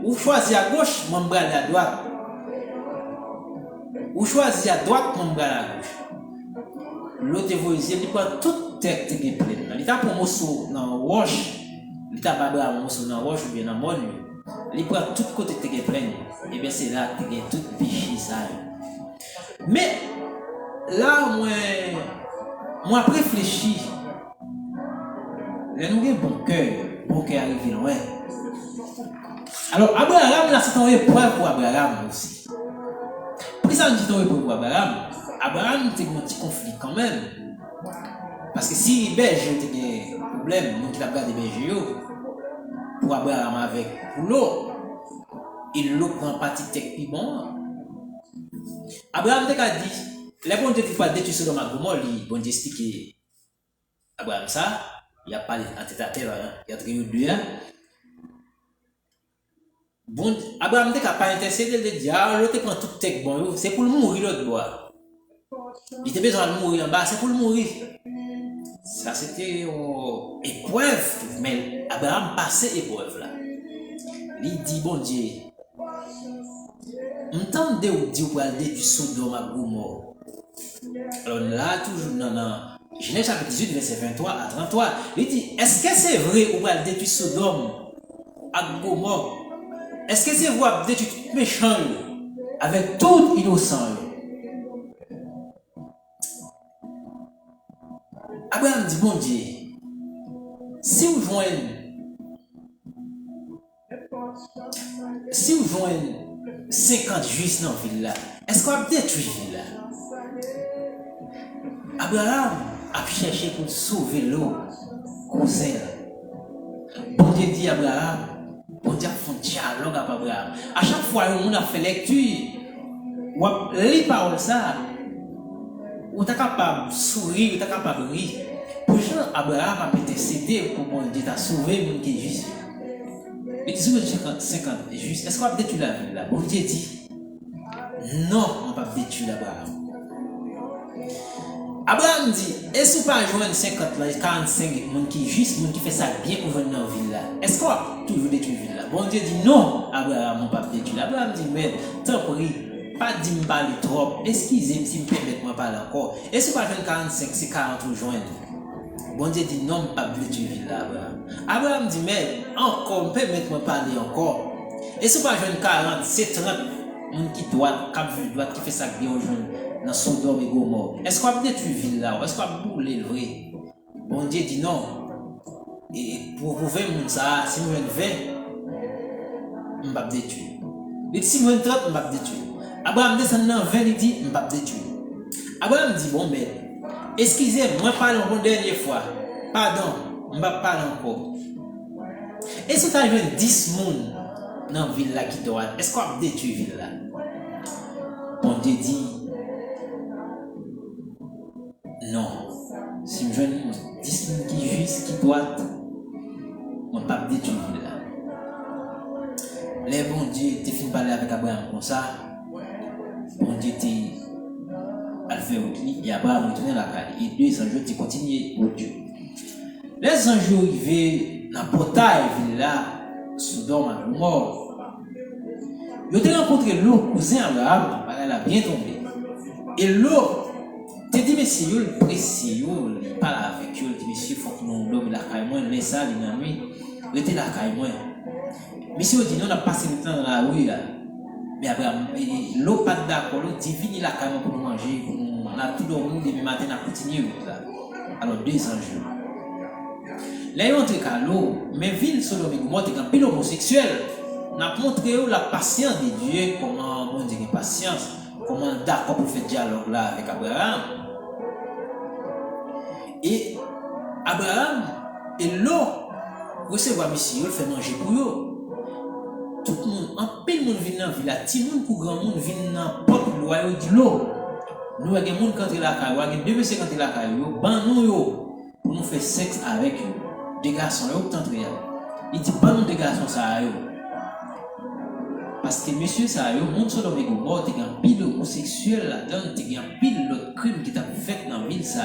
Ou choisis à gauche, mon bras à droite. Ou choisis à droite, mon bras à gauche. L'autre voisin, il prend toute tête qui est pleine. Il t'a pour un morceau dans la roche, il t'a pas un morceau dans la roche ou bien dans le monde. Il prend tout côté qui est pleine. Et bien c'est là que tu as tout péché ça. Mais là, moi réfléchis. Nous avons un bon cœur arrivé loin. Alors, Abraham, là, c'est une épreuve pour Abraham aussi. Pourquoi ça dit une épreuve pour Abraham? Abraham, c'est un petit conflit quand même. Parce que si les berges ont un problème, nous qui avons gardé les berges, pour Abraham avec l'eau, il l'eau prend partie technique bon. Abraham a dit, les bons dieux qui pas détruire Sodome et Gomorrhe, les bons dieux expliquent Abraham ça. Il n'y a pas de tête à terre, il y a très deux. Bon, Abraham n'a pas intercédé, il dit, ah, l'autre prend toute tête, bon, c'est pour le mourir l'autre bois. Il a besoin de mourir en bas, c'est pour le mourir. Ça, c'était une épreuve, mais Abraham passait l'épreuve là. Il dit, bon Dieu, m'entendez ou dit ou aller du Sodome à Gomorrhe. Alors là, toujours, non. Genèse chapitre 18, verset 23 à 33, il dit, est-ce que c'est vrai ou pas détruire Sodome à Gomorrhe? Est-ce que c'est vrai ou détruire tout méchant avec tout innocent? Abraham dit, bon Dieu, si vous joignez 50 juifs dans la ville là, est-ce qu'on va détruire la ville là? Abraham a cherché pour sauver l'eau, cousin. Bon Dieu dit à Abraham, bon Dieu a fait un dialogue avec Abraham. À chaque fois que on a fait lecture, ou les paroles ça, on est capable de sourire, on est capable de rire. Pour ça, Abraham a intercédé pour bon Dieu t'a sauvé, mon qui est juste. Mais tu sais, 50 est juste. Est-ce qu'on va détruire la ville là? Bon Dieu dit, non, on ne va pas détruire Abraham. Abraham dit, est-ce qu'on va joindre 50, 45 personnes qui juste, qui fait ça bien pour venir dans la ville là? Est-ce qu'on va toujours détruire la ville là? Bon Dieu dit non, Abraham, on ne va pas détruire. Abraham dit, mais tant pis, pas de me parler trop. Excusez-moi si me permettez de me parler encore. Est-ce qu'on va joindre 45, c'est 40 ou joindre? Bon Dieu dit non, on ne va pas détruire la ville là, Abraham. Abraham dit, mais encore, permettez de me parler encore. Est-ce qu'on va joindre 40, c'est 30 personnes qui doit, qui fait ça bien aujourd'hui? Dans Sodome et Gomorrhe. Est-ce qu'on va détruire la ville là? Est-ce qu'on va brûler le vrai? Bon Dieu dit non. Et pour prouver ça, si nous avons 20, on va détruire. Il dit si nous avons 30, on va détruire. Abraham descend dans 20, il dit on va détruire. Abraham dit bon, mais excusez-moi, parle encore une dernière fois. Pardon, on va parler encore. Est-ce que tu as vu 10 personnes dans la ville là qui doit? Est-ce qu'on va détruire la ville là? Bon Dieu dit non. Si je veux 10 personnes qui juste, qui doivent, on ne peut pas détruire là. Les bon Dieu, tu finis de parler avec Abraham comme ça. Bon Dieu, tu as fait au clic et Abraham retourné à la caille. Et deux anges, tu continues au Dieu. Les anges arrivés dans le portail là, Sodome et Gomorrhe. Ils ont rencontré l'eau, cousin Abraham, elle a bien tombé. Et l'eau, tu dis, monsieur, il est précis, il parle avec eux, il dit, monsieur, il faut que nous dormions la caille, moi, laisse ça, il a nuit, il était la caille, moi. Monsieur, il dit, nous, on a passé le temps dans la rue, là. Mais après, l'eau pas d'accord, l'eau dit, venez la caille pour nous manger, on a tout dormi, demain matin, on a continué, là. Alors, deux anges. Là, ils ont entré à l'eau, mais ville Sodome et Gomorrhe est un pile homosexuel. N'a montré la patience de Dieu, comment on dit patience, comment d'accord pour faire dialogue là avec Abraham. Et Abraham et l'eau recevoir monsieur, il fait manger pour eux. Tout le monde, en pile monde vient dans la ville, tout le monde pour grand monde vient dans le peuple, il dit l'eau. Nous avons des gens qui sont là, nous avons deux messieurs qui sont là, ban nous pour nous faire sexe avec eux. Des garçons, il dit ban nous des garçons, ça parce que monsieur, ça le monde Sodome et Gomorrhe, il y a un pile homosexuel là-dedans, il y a un pile de crimes qui t'a fait dans la ville, ça.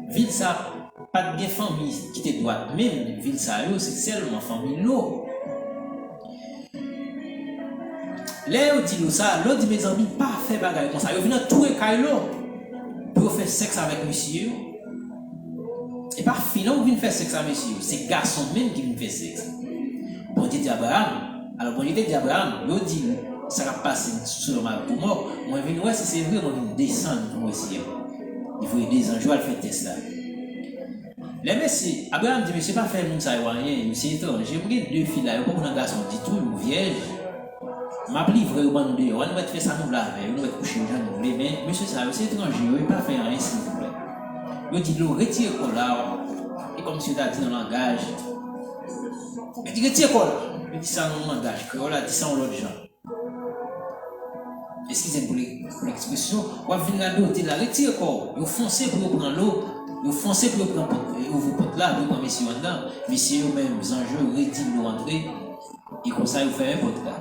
Ville, ça, pas de bien famille qui te doit, même ville, ça, c'est seulement famille, l'eau. Là, on dit ça, l'autre dit mes amis, pas faire bagarre comme ça. Ils viennent tout écailler pour faire sexe avec monsieur. Et par final, on vient faire sexe avec monsieur. C'est garçon même qui vient faire sexe. Bon Dieu dit Abraham. Alors, bon Dieu dit Abraham, il dit, ça va passer sur le mal pour mort. Moi, je viens, ouais, si c'est vrai, on vient descendre pour monsieur. Il faut aider les anges à faire test là. Les messieurs, Abraham dit, monsieur, pas faire mon ça, rien. Monsieur étrange. J'ai pris deux filles là, il n'y a pas un garçon dit tout, une vierge. Ma livre au nous dire, on va faire ça nous laver, on va coucher les gens nous mais monsieur ça c'est étranger, il ne pas faire rien s'il vous plaît. Il dit le retire là, et comme si tu as dit dans le langage. Il dit retire là, il dit ça dans le langage, créole dit ça en l'autre gens. Excusez-moi pour l'expression, on va venir là, il la retire quoi, il foncez pour prendre l'eau, il foncez pour prendre ouvre porte là, pour prendre monsieur dedans, monsieur eux-mêmes, les enjeux, retire l'eau entrer, et comme ça il fait un porte là.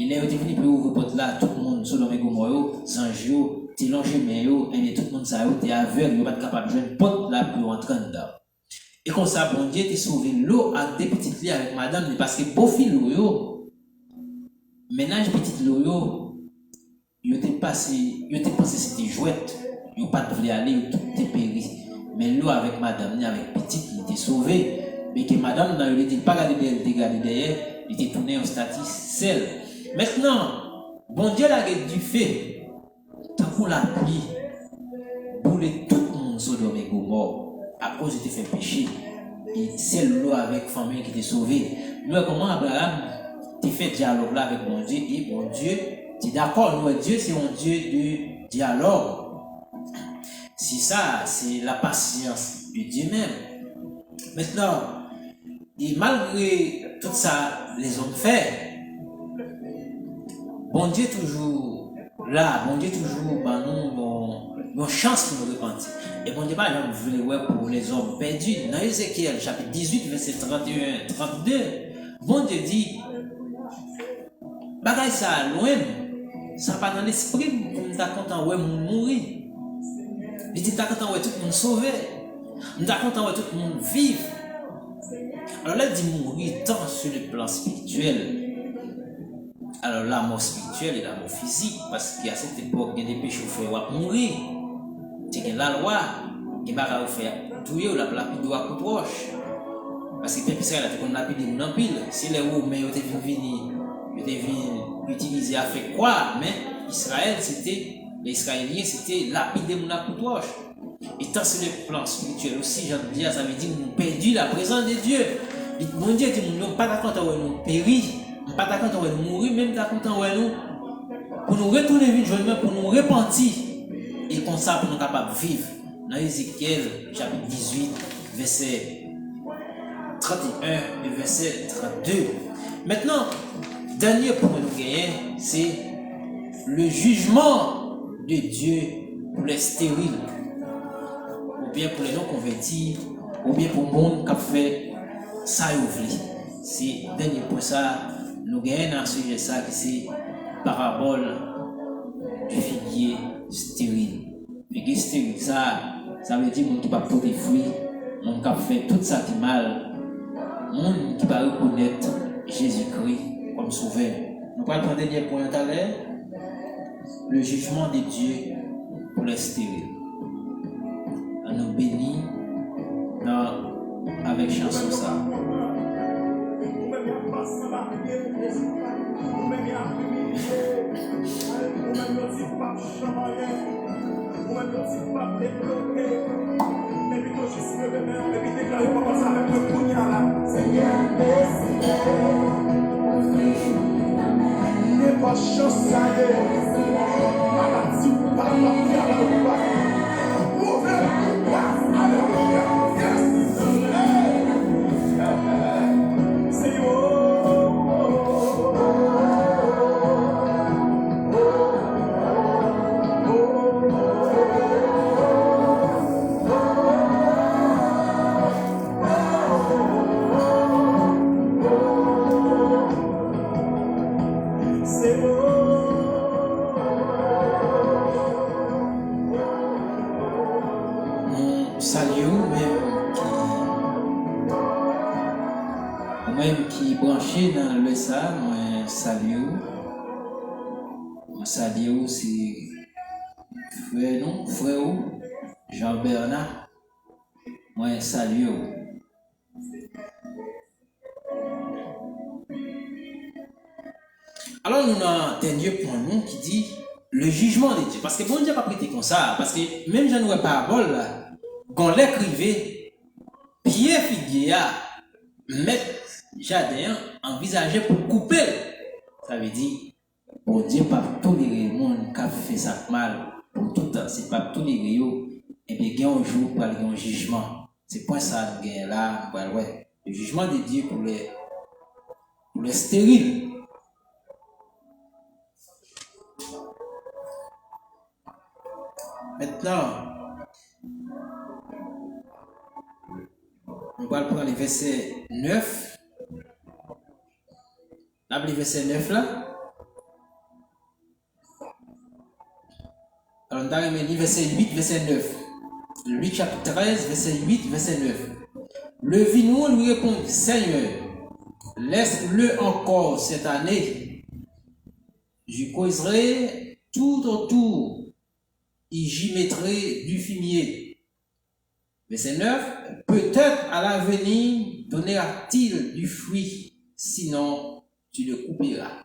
Il est venu pour ouvrir porte là, tout le monde, Sodome et Gomorrhe, sans jour, t'es longé, mais et tout le monde, ça t'es aveugle, il n'est pas capable de jouer une porte là pour entrer dedans. Et comme ça, bon Dieu, t'es sauvé l'eau à des petites filles avec madame, parce que beau fil l'eau, ménage petite l'eau, il était pensé c'était jouette, il n'a pas de aller, tout était péri. Mais l'eau avec madame, avec petite, il était sauvé. Mais que madame, il n'était pas regardé derrière, il était tourné en status seul. Maintenant, bon Dieu l'a du fait, tant pour la pluie, bouler tout le monde Sodome et Gomorrhe, à cause de fait péché, et c'est l'eau avec famille qui était sauvée. Nous, comment Abraham t'a fait dialogue là avec mon Dieu, et mon Dieu, tu es d'accord, nous, Dieu, c'est un Dieu de dialogue. C'est ça, c'est la patience de Dieu même. Maintenant, et malgré tout ça, les hommes fait. Bon Dieu toujours là, bon Dieu toujours bah nous une chance pour nous repentir. Et bon Dieu pas jamais voulu ouais pour les hommes perdus. Dans Ézéchiel chapitre 18 verset 31 32, bon Dieu dit bagaille ça loin, ça pas dans l'esprit pour nous content ouais mourir. Il dit t'as content ouais tout le monde sauvé. Nous t'as content ouais tout le monde vivre. Alors là il dit mourir tant sur le plan spirituel. Alors la mort spirituelle et la mort physique, parce qu'à cette époque, il y a des péchés où il faut mourir. Il y a la loi, il y a des faire tout ou la lapide doit être proche. Parce que les Israël ont lapide des gens pile. Si les Romains ont venu utiliser à faire quoi, mais Israël, c'était, les Israéliens, c'était lapide des gens proche. Et tant sur le plan spirituel aussi, j'aime dire, ça veut dire que nous perdu la présence de Dieu. Mon Dieu dit, nous n'avons pas d'accord avec nous périr. Nous pas d'accord avec nous mourir, même d'accord avec nous, pour nous retourner vite, pour nous repentir, et comme ça, pour nous capables de vivre. Dans Ézéchiel, chapitre 18, verset 31 et verset 32. Maintenant, dernier point que nous gagnons, c'est le jugement de Dieu pour les stériles, ou bien pour les non-convertis, ou bien pour le monde qui a fait ça ouvrir. C'est le dernier point ça. Nous gagnons dans ce sujet ça qui c'est parabole du figuier stérile. Figuier stérile, ça veut dire monde qui va porter fruits, monde qui a fait tout ça qui est mal, monde qui va reconnaître Jésus-Christ comme sauveur. Nous allons prendre le dernier point tout à l'heure, le jugement de Dieu pour les stériles. On nous bénit avec chanson ça. Avec le pas chance, ça y est. Maladie, pas la vie à la roue. Mauvais, alléluia. Yes. C'est moi-même qui branché dans le ça, moi salue, c'est frère non, frère Jean-Bernard, moi salue. Alors nous avons entendu pour nous qui dit le jugement de Dieu, parce que bon Dieu n'a pas prêté comme ça, parce que même j'en ai parabole là, quand l'écrivait, Pierre Figuier mettre jardin envisagé pour couper. Ça veut dire, bon Dieu pas tolérer le monde qui a fait ça mal pour tout le temps. C'est pas tolérer, et bien il y a un jour pour aller un jugement. C'est pas ça nous gagne là, ouais. Le jugement de Dieu pour les stériles. Maintenant, on va prendre le verset 9. Là, le verset 9 là. Alors, on a le verset 8, verset 9. Le 8 chapitre 13, verset 8, verset 9. Le vigneron lui répondit, Seigneur, laisse-le encore cette année. Je causerai tout autour et j'y mettrai du fumier. Verset 9. Peut-être à l'avenir donnera-t-il du fruit, sinon tu le couperas.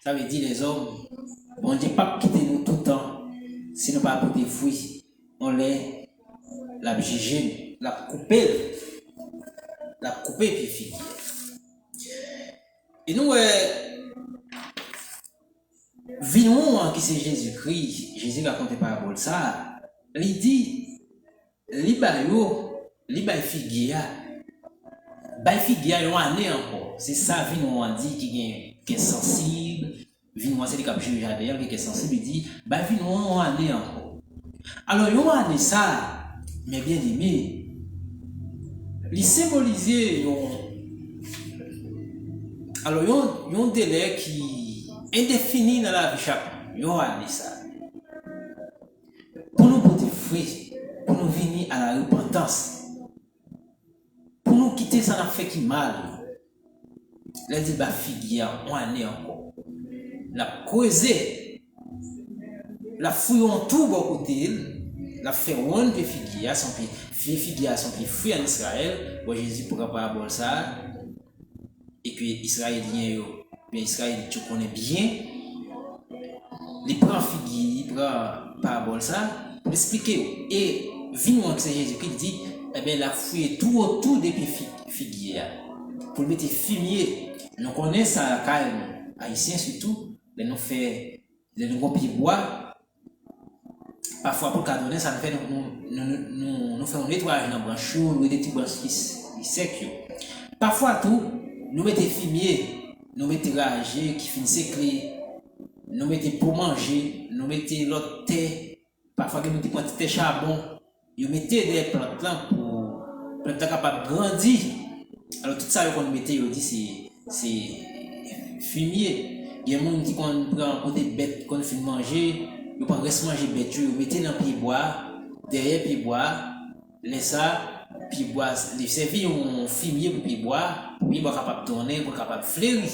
Ça veut dire les hommes, bon Dieu pas quitter nous tout le temps, si nous pas apporter des fruits, on les la juger, la couper puis finir. Et nous, vigneron qui c'est Jésus-Christ, Jésus raconte par parabole ça, il dit, li bay figuier une année encore. C'est ça vigneron dit qui est sensible, vigneron c'est le cap juge jardin qui est sensible, il dit bay vigneron une année encore. Alors une année ça, mais bien aimé, il symbolisait alors un délai qui indéfini dans la vie chaque une année ça. Pour nous porter fruit, pour nous venir à la repentance, pour nous quitter ça n'a fait qui mal. Les débats figuier on année encore. La causer, la fouille en tout bon côté, la fait one de figuier, son pied, figuier son pied fruit en Israël, où Jésus pourra pas avoir ça, et que Israélien, bien Israël, tu connais bien, il prend figuier, il prend parabole ça, pour expliquer. Et vigneron que c'est Jésus qui dit, eh bien, la fouille tout autour des figuiers, pour le mettre fumier. Nous connaissons ça, quand même, haïtiens surtout, nous fait, nous pieds bois. Parfois, pour le donner, ça nous fait, nous faisons un nettoyage dans le branche, nous mettons des petits branches qui secs. Parfois, tout, nous mettons fumier, nous mettons ragé qui finissent clé, nous mettons pour manger, nous mettons l'autre thé, parfois nous mettons des thé charbon, nous mettons des plantes là pour plantes capables de grandir. Alors tout ça qu'on mettait, on dit c'est fumier. Il y a des gens qui prend côté bête qu'on fait manger, ils prennent reste manger bête, ils mettez dans pied bois, derrière pied bois, laisse ça, pied bois, les servir un fumier pour pied bois capable de tourner, pour capable de fleurir.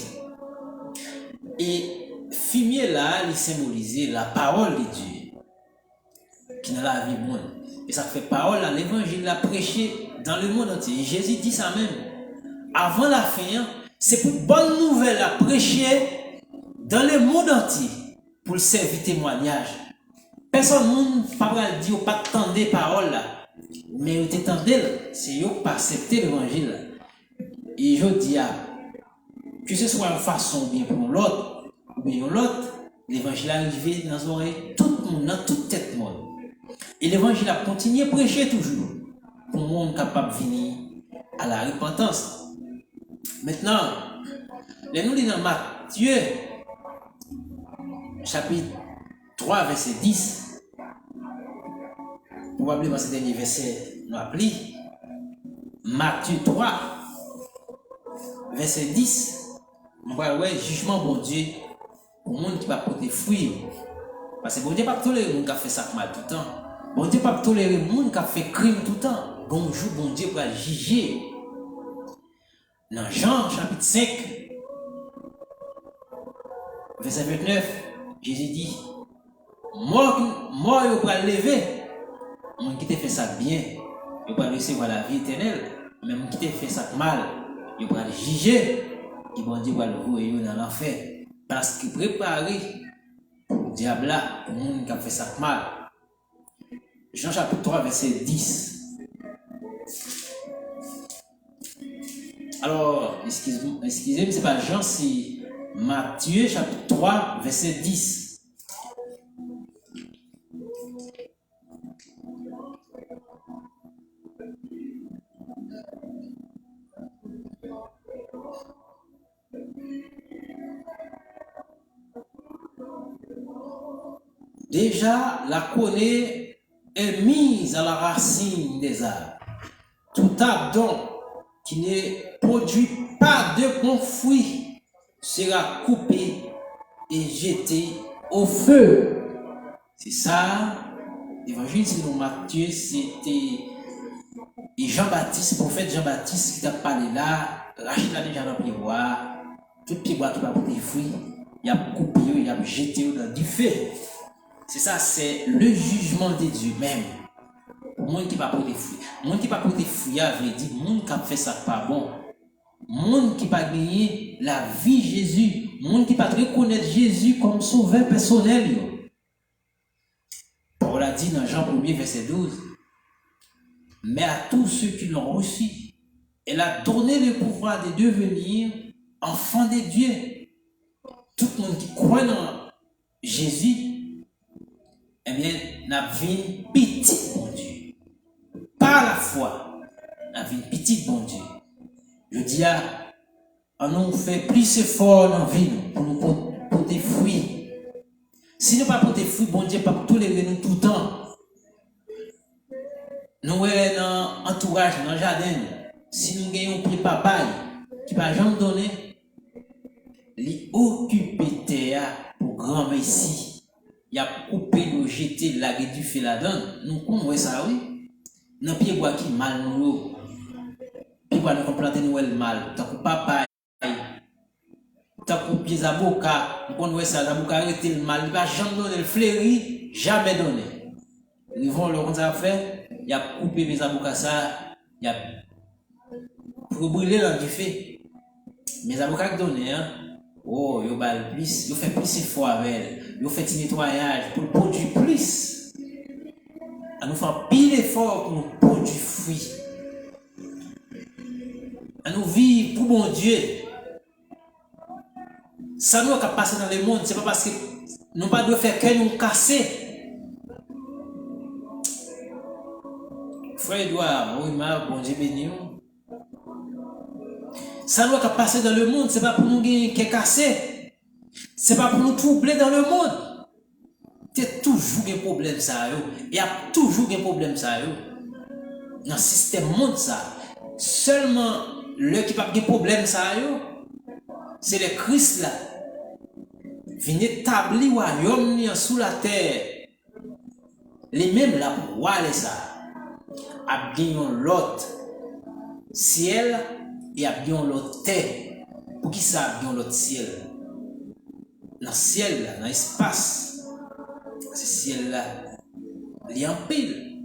Et fumier là, il symbolise la parole de Dieu qui est dans la vie bonne. Et ça fait parole là, l'évangile l'a prêché dans le monde entier. Et Jésus dit ça même. Avant la fin, c'est pour bonne nouvelle à prêcher dans le monde entier pour le servir témoignage. Personne ne parle dit ou pas attendre parole là, mais vous t'entendez, c'est vous pas accepter l'évangile. Et je dis que ce soit une façon bien pour l'autre, ou bien l'autre, l'évangile est arrivé dans les oreilles, tout le monde, dans toute tête monde. Et l'évangile a continué à prêcher toujours, pour le monde capable de venir à la repentance. Maintenant, nous lisons dans Matthieu, chapitre 3, verset 10. Probablement ce dernier verset nous appelé. Matthieu 3, verset 10. On va voir jugement bon Dieu pour le monde qui va porter fruit. Parce que bon Dieu ne va pas tolérer le monde qui a fait ça mal tout le temps. Bon Dieu ne va pas tolérer le monde qui a fait crime tout le temps. Bonjour, bon Dieu va juger. Dans Jean chapitre 5, verset 29, Jésus dit, moi, je vais lever. Moi qui te fait ça bien, je vais recevoir la vie éternelle. Mais moi qui te fait ça mal, je vais juger. Et bon Dieu va le voir dans l'enfer. Parce qu'il prépare le diable là, pour le monde qui a fait ça mal. Jean chapitre 3, verset 10. Alors, excusez-moi, c'est pas Jean, c'est Matthieu chapitre 3, verset 10. Déjà, la connaît est mise à la racine des arbres. Tout arbre donc qui ne produit pas de bons fruits sera coupé et jeté au feu. C'est ça, l'évangile selon Matthieu, c'était Jean-Baptiste, prophète Jean-Baptiste qui t'a parlé là, Rachid l'a déjà dans le pied-bois, tout pied-bois qui va porter fruit, il a coupé, il a jeté dans du feu. C'est ça, c'est le jugement de Dieu même. Pour monde qui va porter fruit. Monde qui va porter fruit, a vrai dire, monde qui a fait ça pas bon. Monde qui va gagner la vie Jésus. Monde qui va reconnaître Jésus comme sauveur personnel. Paul a dit dans Jean 1er, verset 12. Mais à tous ceux qui l'ont reçu, elle a donné le pouvoir de devenir enfants de Dieu. Tout le monde qui croit dans Jésus, eh bien, n'a vu petit bon Dieu. Par la foi, n'a vu petit bon Dieu. Je dis on nous fait plus effort dans la vie pour nous porter fruits. Si nous ne pas porter fruits, bon Dieu ne pas tolérer nous tout le temps. Nous sommes dans l'entourage, dans le jardin. Si nous gagnons un pied papaye qui ne va jamais donner, il occupe terre pour grand messie. Il a coupé, le jeté, la du feu là-dedans. Nous connaissons ça, oui. Dans pied bois qui mal nous. Pied bois nous planter nous le mal. Tant que papaye, tant que pieds avocat, nous connaissons ça. L'avocat arrêté le mal. Il va jamais donner le fleuri, jamais donner. Ils vont le qu'on a fait. Il a coupé mes avocats ça. Il a pour brûler dans du feu. Mes avocats qui donnent, hein. Oh, ils fait plus effort avec elle. Ils fait un nettoyage pour produire plus. À nous faire pile effort pour nous produire fruits. À nous vivre pour bon Dieu. Ça nous a passé dans le monde, c'est pas parce que nous pas de faire que nous casser. Frère Edouard, oui, bon Dieu béni. Ça nous a passé dans le monde, c'est pas pour nous gagner qui est cassé. C'est pas pour nous troubler dans le monde. Il y a toujours des problèmes ça. Il y a toujours des problèmes ça. Dans le système monde ça. Seulement le qui pas de problème ça, c'est le Christ là. Vient établir le royaume sous la terre. Les mêmes là pour voir ça. A bien l'autre ciel et a bien l'autre terre. Pour qui ça a bien l'autre ciel? Dans le ciel là, dans l'espace. Ce ciel là, il y a un pile.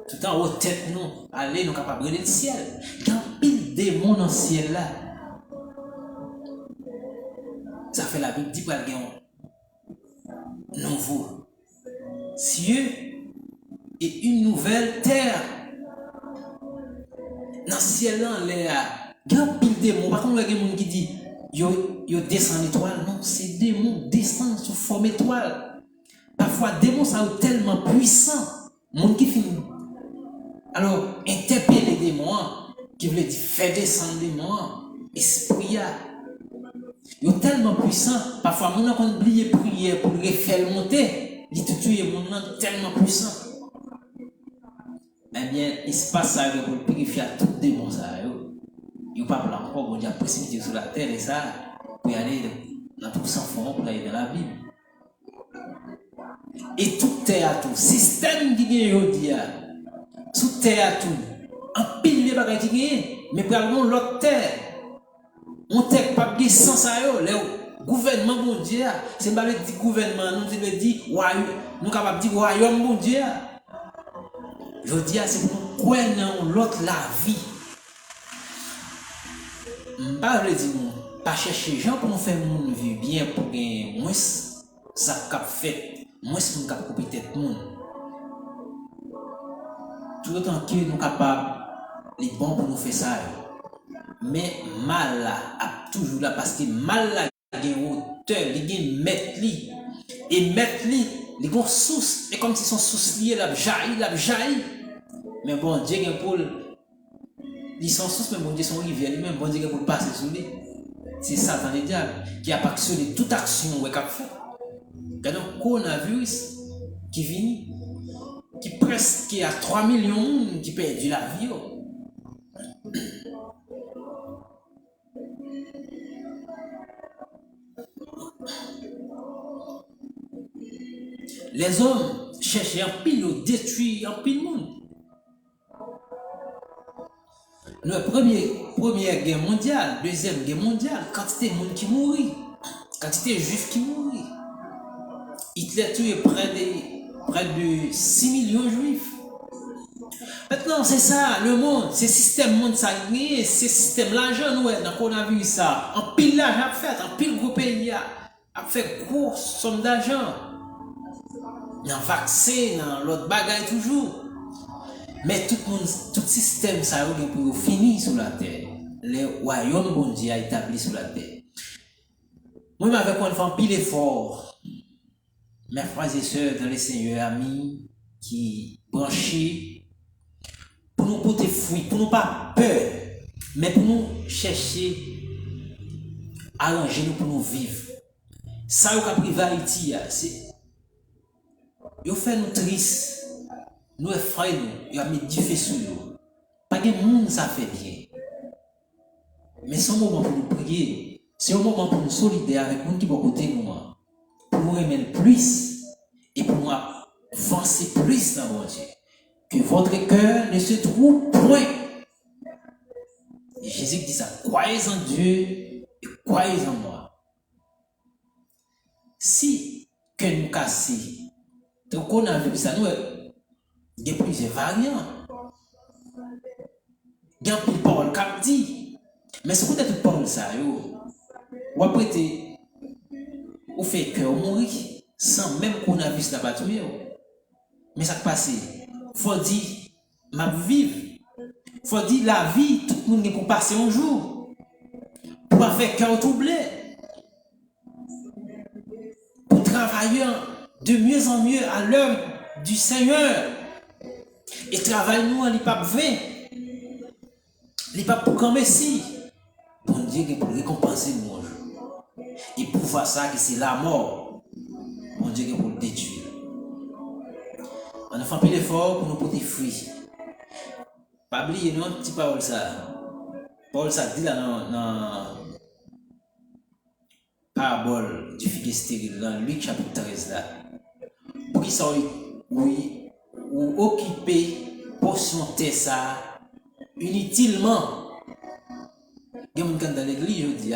Tout en haut tête nous, allez nous capables de le ciel. Il y a un pile de démons dans le ciel là. Ça fait la Bible dit qu'il y a un nouveau cieux et une nouvelle terre. Dans le ciel là, il y a un pile de démons. Par contre, il y a des gens qui disent yo descend l'étoile. Non, c'est démons descendent sous forme étoile. Parfois, démons sont tellement puissants. Monde qui finit. Alors, interpeller les démons, qui veut dire faire descendre les démons, esprit. Ils sont tellement puissants. Parfois, on a oublié de prier pour le faire monter. Il te tue, mon tellement puissant. Eh bien, il se passe ça pour purifier tous les démons. Il n'y a pas de encore, on a précipité sur la terre et ça, pour y aller dans tout sans fond, pour aller dans la Bible. Et tout théâtre, système qui est aujourd'hui, sous théâtre, en pile de bagages qui est, mais pour aller l'autre terre. On ne pas de sens à eux. Le gouvernement mondial, c'est pas le gouvernement, nous dit royaume, nous capable dire royaume mondial. Je dis c'est pour nous croire dans l'autre la vie. Pas le dire pas chercher gens pour nous faire monde vivre bien pour gagner moins ça cap fait, moins nous cap couper tête monde. Tout autant que nous capable les bons pour nous faire ça. Mais mal là, a toujours là parce que mal là, il y a une hauteur, il y a une maître li. Et maître li, il y a une source, et comme si son source liée, la jaillit. Mais bon Dieu, pour ils sont source, mais bon Dieu, son rivière, même bon Dieu, pour passer sous lui. C'est Satan le diable qui a actionné toute action qu'il a fait. Quand le coronavirus qui vient, qui presque a 3 millions qui perdent la vie. Les hommes cherchaient un pile, détruire un pile monde. La première guerre mondiale, deuxième guerre mondiale, quantité de monde qui mourit, quantité de juifs qui mourit. Hitler tué près de 6 millions de juifs. Maintenant, c'est ça, le monde, c'est système monde sanguin, c'est système l'argent, nous, dans le coronavirus, ça. En pile l'argent a fait, en pile gros pays a fait gros somme d'argent. Dans le vaccin, dans l'autre bagaille toujours. Mais tout le monde, tout système, ça a pour finir sur la terre. Le royaume bon Dieu a établi sur la terre. Moi, avec une femme pile effort. Mes frères et sœurs dans les Seigneurs, amis, qui branchés, pour nous porter fruit, pour nous pas peur, mais pour nous chercher, arranger nous pour nous vivre. Ça, au privé Haïti, c'est. Ils fait nous tristes. Nous effrayons, nous avons mis du feu sur nous. Pas de monde, ça fait bien. Mais c'est un moment pour nous prier. C'est un moment pour nous solidaire avec nous qui vont côté de nous. Pour nous aimer plus. Et pour nous avancer plus dans mon Dieu. Que votre cœur ne se trouve point. Et Jésus dit ça. Croyez en Dieu et croyez en moi. Si que nous cassons, donc on a vu ça, nous. Il y a plusieurs variants. Il y a plus de paroles qui dit. Mais ce que tu parles ça, ou après tu fais cœur mourir sans même qu'on a vu la bataille. Mais ça passe. Il faut dire, ma vie. Il faut dire la vie, tout le monde est pour passer un jour. Pour faire cœur troublé. Pour travailler de mieux en mieux à l'œuvre du Seigneur. Et travail nous à l'IPAP 20. L'IPAP pour quand Messie. Bon Dieu qui pour récompenser nous un jour. Et pour faire ça, c'est la mort. Bon Dieu qui pour le détruire. On a fait un peu d'effort pour nous porter fruits. Pas oublier non, petit parole ça. Paul ça dit là dans parabole du figuier stérile dans Luc chapitre 13 là. Pour qu'ils soient oui ou occuper portion terre ça inutilement. Il y a des gens dans l'église, je dis,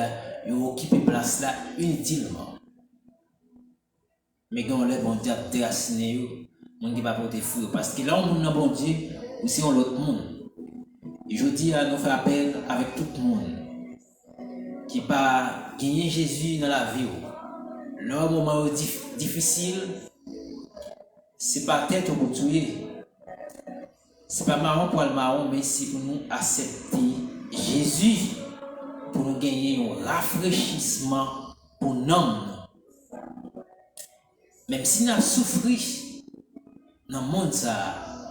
ils ont occupé place là inutilement. Mais quand on les bon Dieu déraciné, on ne dit pas porter fruit parce que là on a bon Dieu aussi on l'autre monde. Et je dis à nous faire appel avec tout le monde qui pas gagner Jésus dans la vie. Le moment difficile, c'est pas tête pour tuer. C'est pas marron pour le marron, mais c'est pour nous accepter Jésus pour nous gagner un rafraîchissement pour nous. Même si nous avons souffert dans le monde,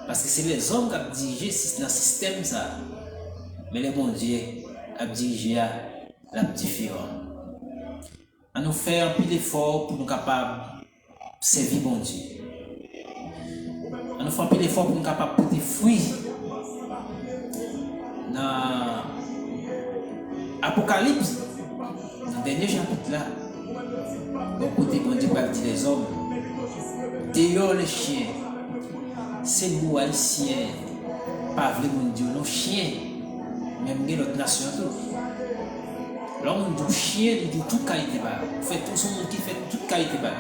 parce que c'est les hommes qui ont dirigé dans le système, mais les bons Dieu ont dirigé la différence. À nous faire un peu d'effort pour nous capables de servir bon Dieu. À nous faire un peu d'effort pour nous capables de porter fruits. Dans l'Apocalypse, dans le dernier chapitre là, côté bon Dieu va dire les hommes, dehors les chiens, c'est nous haïtiens, pas vrai mon Dieu, nos chiens, même notre nation tout. L'homme du chien, il dit toute qualité bas. Fait tout son monde qui fait toute qualité bas.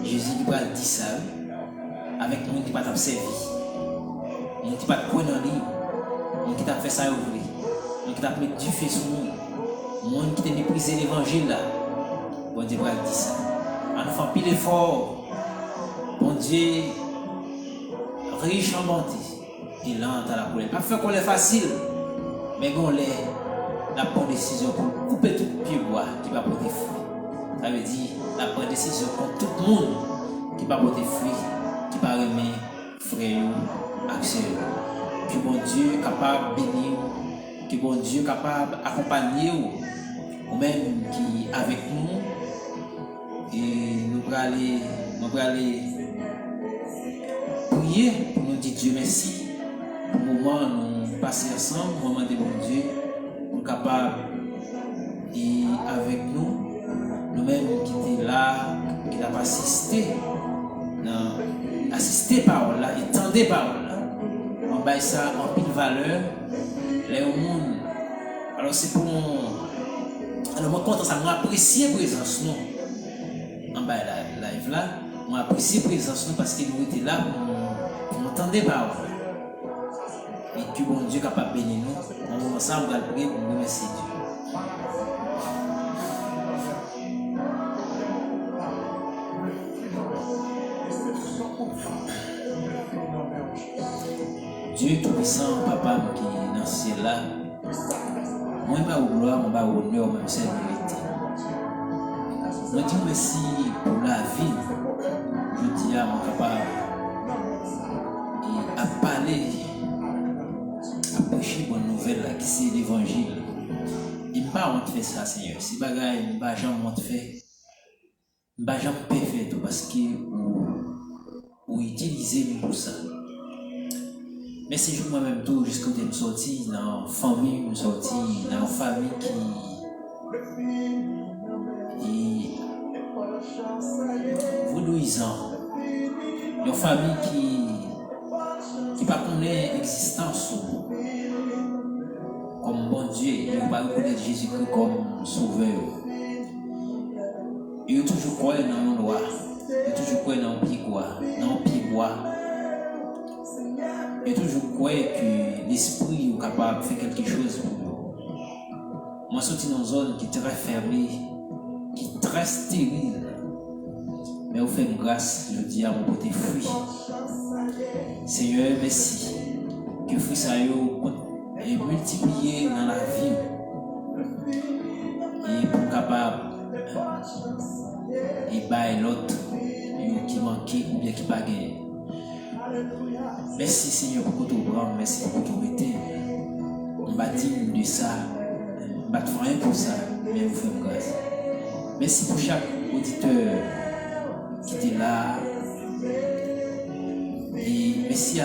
Jésus lui a dit ça avec monde qui pas t'observer. Monde qui pas te prendre en livre. Monde qui t'a fait ça ouvrir. Monde qui t'a mis du feu sur nous. Monde qui t'a méprisé l'évangile là. Bon Dieu a dit ça. En nous faisant pile d'efforts. Bon Dieu riche en bonté. Et lent à la colère. Pas faire qu'on est facile. Mais qu'on l'est. La bonne décision pour couper tout pied bois qui va porter fruit. Ça veut dire la bonne décision pour tout le monde qui va porter fruit, qui va remettre frère ou accès. Que bon Dieu est capable de bénir, que bon Dieu est capable d'accompagner ou même qui est avec nous. Et nous allons aller prier pour nous dire Dieu merci. Pour le moment, nous passer ensemble, au moment de bon Dieu. Capable et avec nous, nous-mêmes qui étions là, qui avons assisté par là, et tendez par là, on baille ça en pile valeur, les monde. Alors c'est pour nous, alors moi content ça, moi apprécier la présence nous, en bas la live là, moi apprécier la présence nous parce que nous étions là pour nous tendre par là. Et que bon Dieu est capable de bénir nous. On va ensemble prier pour nous remercier Dieu. Dieu tout-puissant, papa qui est dans ce ciel là, moi je ne vais pas au gloire, je ne vais pas au honneur, même c'est la vérité. Je dis merci pour la vie. Je dis à mon papa et à parler. Prêcher bonne nouvelle là, qui c'est l'évangile. Il ne va pas faire ça, Seigneur. Si bagaille, il ne va jamais faire. Il ne va jamais faire tout parce que vous utilisez pour ça. Mais c'est juste moi-même tout, jusqu'au temps de sortir dans la famille, nous sortir dans une famille qui est vaudouisant. Une famille qui ne connaît l'existence comme bon Dieu, il ne va pas reconnaître Jésus-Christ comme sauveur. Il toujours croire dans la loi, il toujours croire dans le pied bois. Il toujours croire que l'esprit est capable de faire quelque chose pour nous. Moi, je suis dans une zone qui est très fermée, qui est très stérile. Mais vous faites grâce, je dis à mon côté fruit. Seigneur, merci. Que fruit ça est multiplié dans la vie. Et pour capable et bailler l'autre qui manquait ou bien qui pas gagné. Merci Seigneur pour ton grand, merci pour ton été. On bâtit de ça, on bâtit rien pour ça, mais vous faites grâce. Merci pour chaque auditeur qui était là. Et merci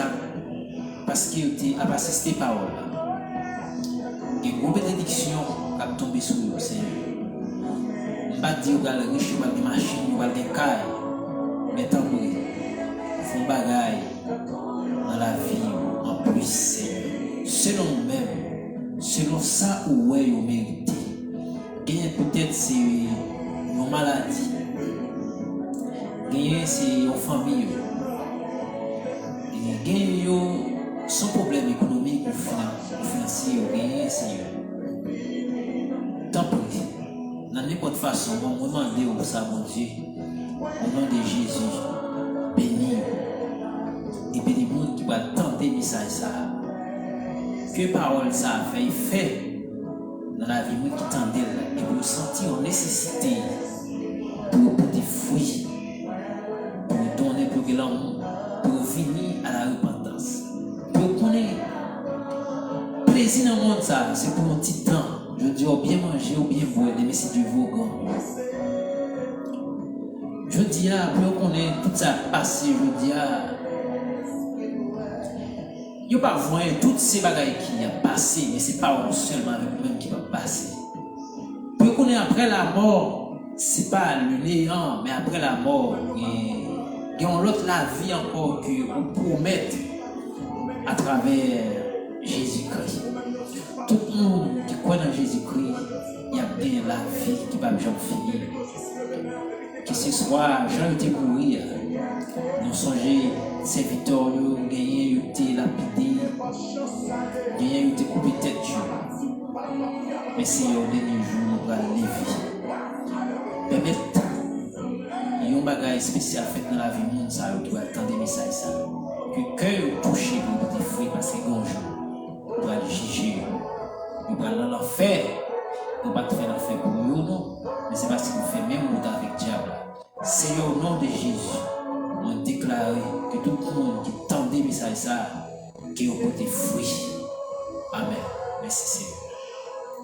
parce qu'il a assisté par parole. Et une bénédiction a tombé sur le Seigneur. Je ne vais pas dire que les riches ont des machines, ont des cailles, mais tant que font des bagailles dans la vie en plus, Seigneur. Selon nous-mêmes, selon ça où est vous méritez. Gagner peut-être c'est une maladie. Gagner c'est une famille. Gagner son problème économique ou financier. Gagner Seigneur. Tant pis. De n'importe façon, on va demander au ça, mon Dieu, au nom de Jésus, bénis. Et bénis le monde qui va tenter le message ça. que parole ça fait effet dans la vie qui tendait et pour sentir en nécessité pour des fruits, pour donner pour l'amour, pour venir à la repentance, pour connaître plaisir dans le monde ça, c'est pour un petit temps. Je dis bien manger ou bien boire, mais c'est du vogue. Je dis pour qu'on ait tout ça passé, je dis il n'y a pas voir toutes ces bagailles qui ont passé, mais ce n'est pas seulement avec nous-mêmes qui va passer. Pour qu'on ait après la mort, ce n'est pas le néant, mais après la mort, il y a l'autre la vie encore qu'on promet à travers Jésus-Christ. Tout le monde qui croit dans Jésus-Christ, il y a bien la vie qui va jamais finir. Que ce soit Jean était mourir, nous songer serviteurs, gagner, été lapidé, gagner, été coupé tête. Mais c'est au dernier jour, nous allons lever. Permettre, il y a un bagage spécial fait dans la vie monde, ça doit attendre des messages. Que cœur touché pour des fruits, parce que un jour, nous allons juger, nous allons l'enfer. Nous ne pas faire l'enfer pour nous, non, mais c'est parce qu'on fait même monde avec diable. C'est au nom de Jésus, on déclare que tout le monde qui tend des messages, qui ont des fruits. Amen. Merci Seigneur.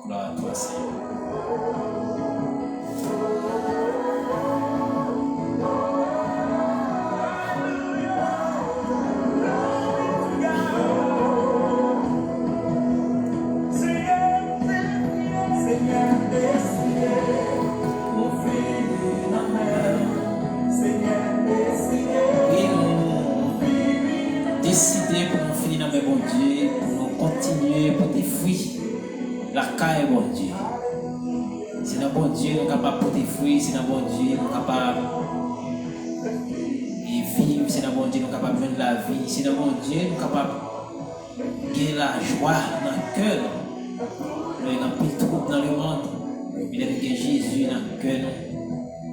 Gloire à toi, Seigneur. Décider pour nous finir dans mes bon Dieu, pour nous continuer pour des fruits, la caille bon Dieu. C'est dans bon Dieu nous sommes capables pour des fruits, c'est dans bon Dieu nous sommes capables de vivre, c'est dans bon Dieu nous sommes capables de vivre la vie, c'est dans bon Dieu nous sommes capables de gagner la joie dans le cœur. Nous avons plus de troubles dans le monde, mais nous avons Jésus dans le cœur,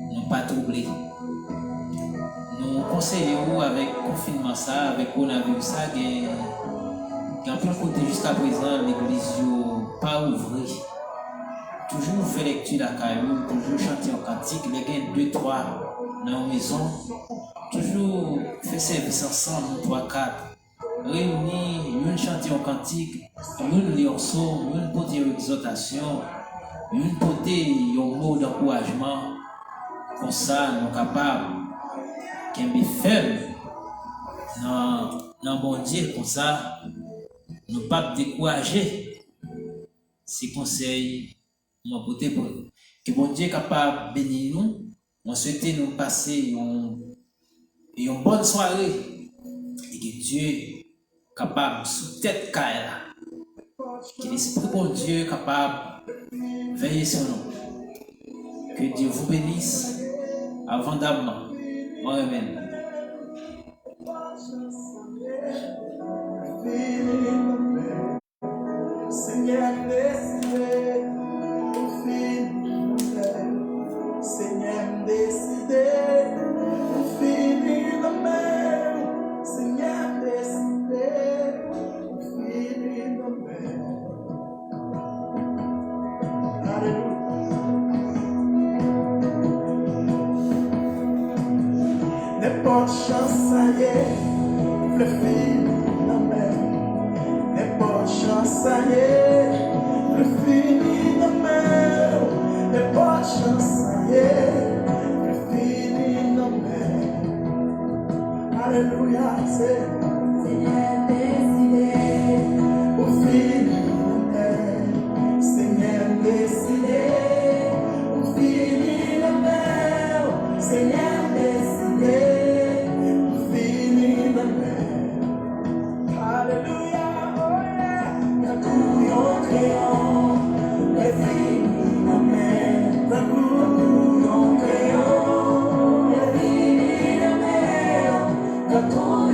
nous ne pas troubler. Nous conseillons avec le confinement, ça, avec le coronavirus, ça, qu'il y a un peu de côté jusqu'à présent, l'église n'est pas ouverte. Toujours faire lecture de la caillou, toujours chanter en cantique, les gars 2, 3 dans la maison, toujours faire service ensemble, 3, 4, réunir, une chanter en cantique, une lire en psaume, une porter une exhortation, une porter un mot d'encouragement. Comme ça, nous sommes capables qui est ferme dans bon Dieu, comme ça, nous ne pas décourager. Ces conseils, mon côté pour que bon Dieu est capable de bénir nous. On souhaite nous passer une bonne soirée et que Dieu est capable sous tête caille, que l'Esprit bon Dieu est capable de veiller sur nous. Que Dieu vous bénisse abondamment. Amen. Seigneur, décidé, Seigneur, décidé, finir la mer. Seigneur, décidé, finir la mer. Alléluia. N'importe chance, ça y est, le fil la mer. N'importe chance, ça y est, le fil la mer. N'importe chance, ça y est, le fil la mer. Alléluia, c'est Seigneur décidé, au fil la mer. Seigneur décidé, au fil la mer. Seigneur décidé. Come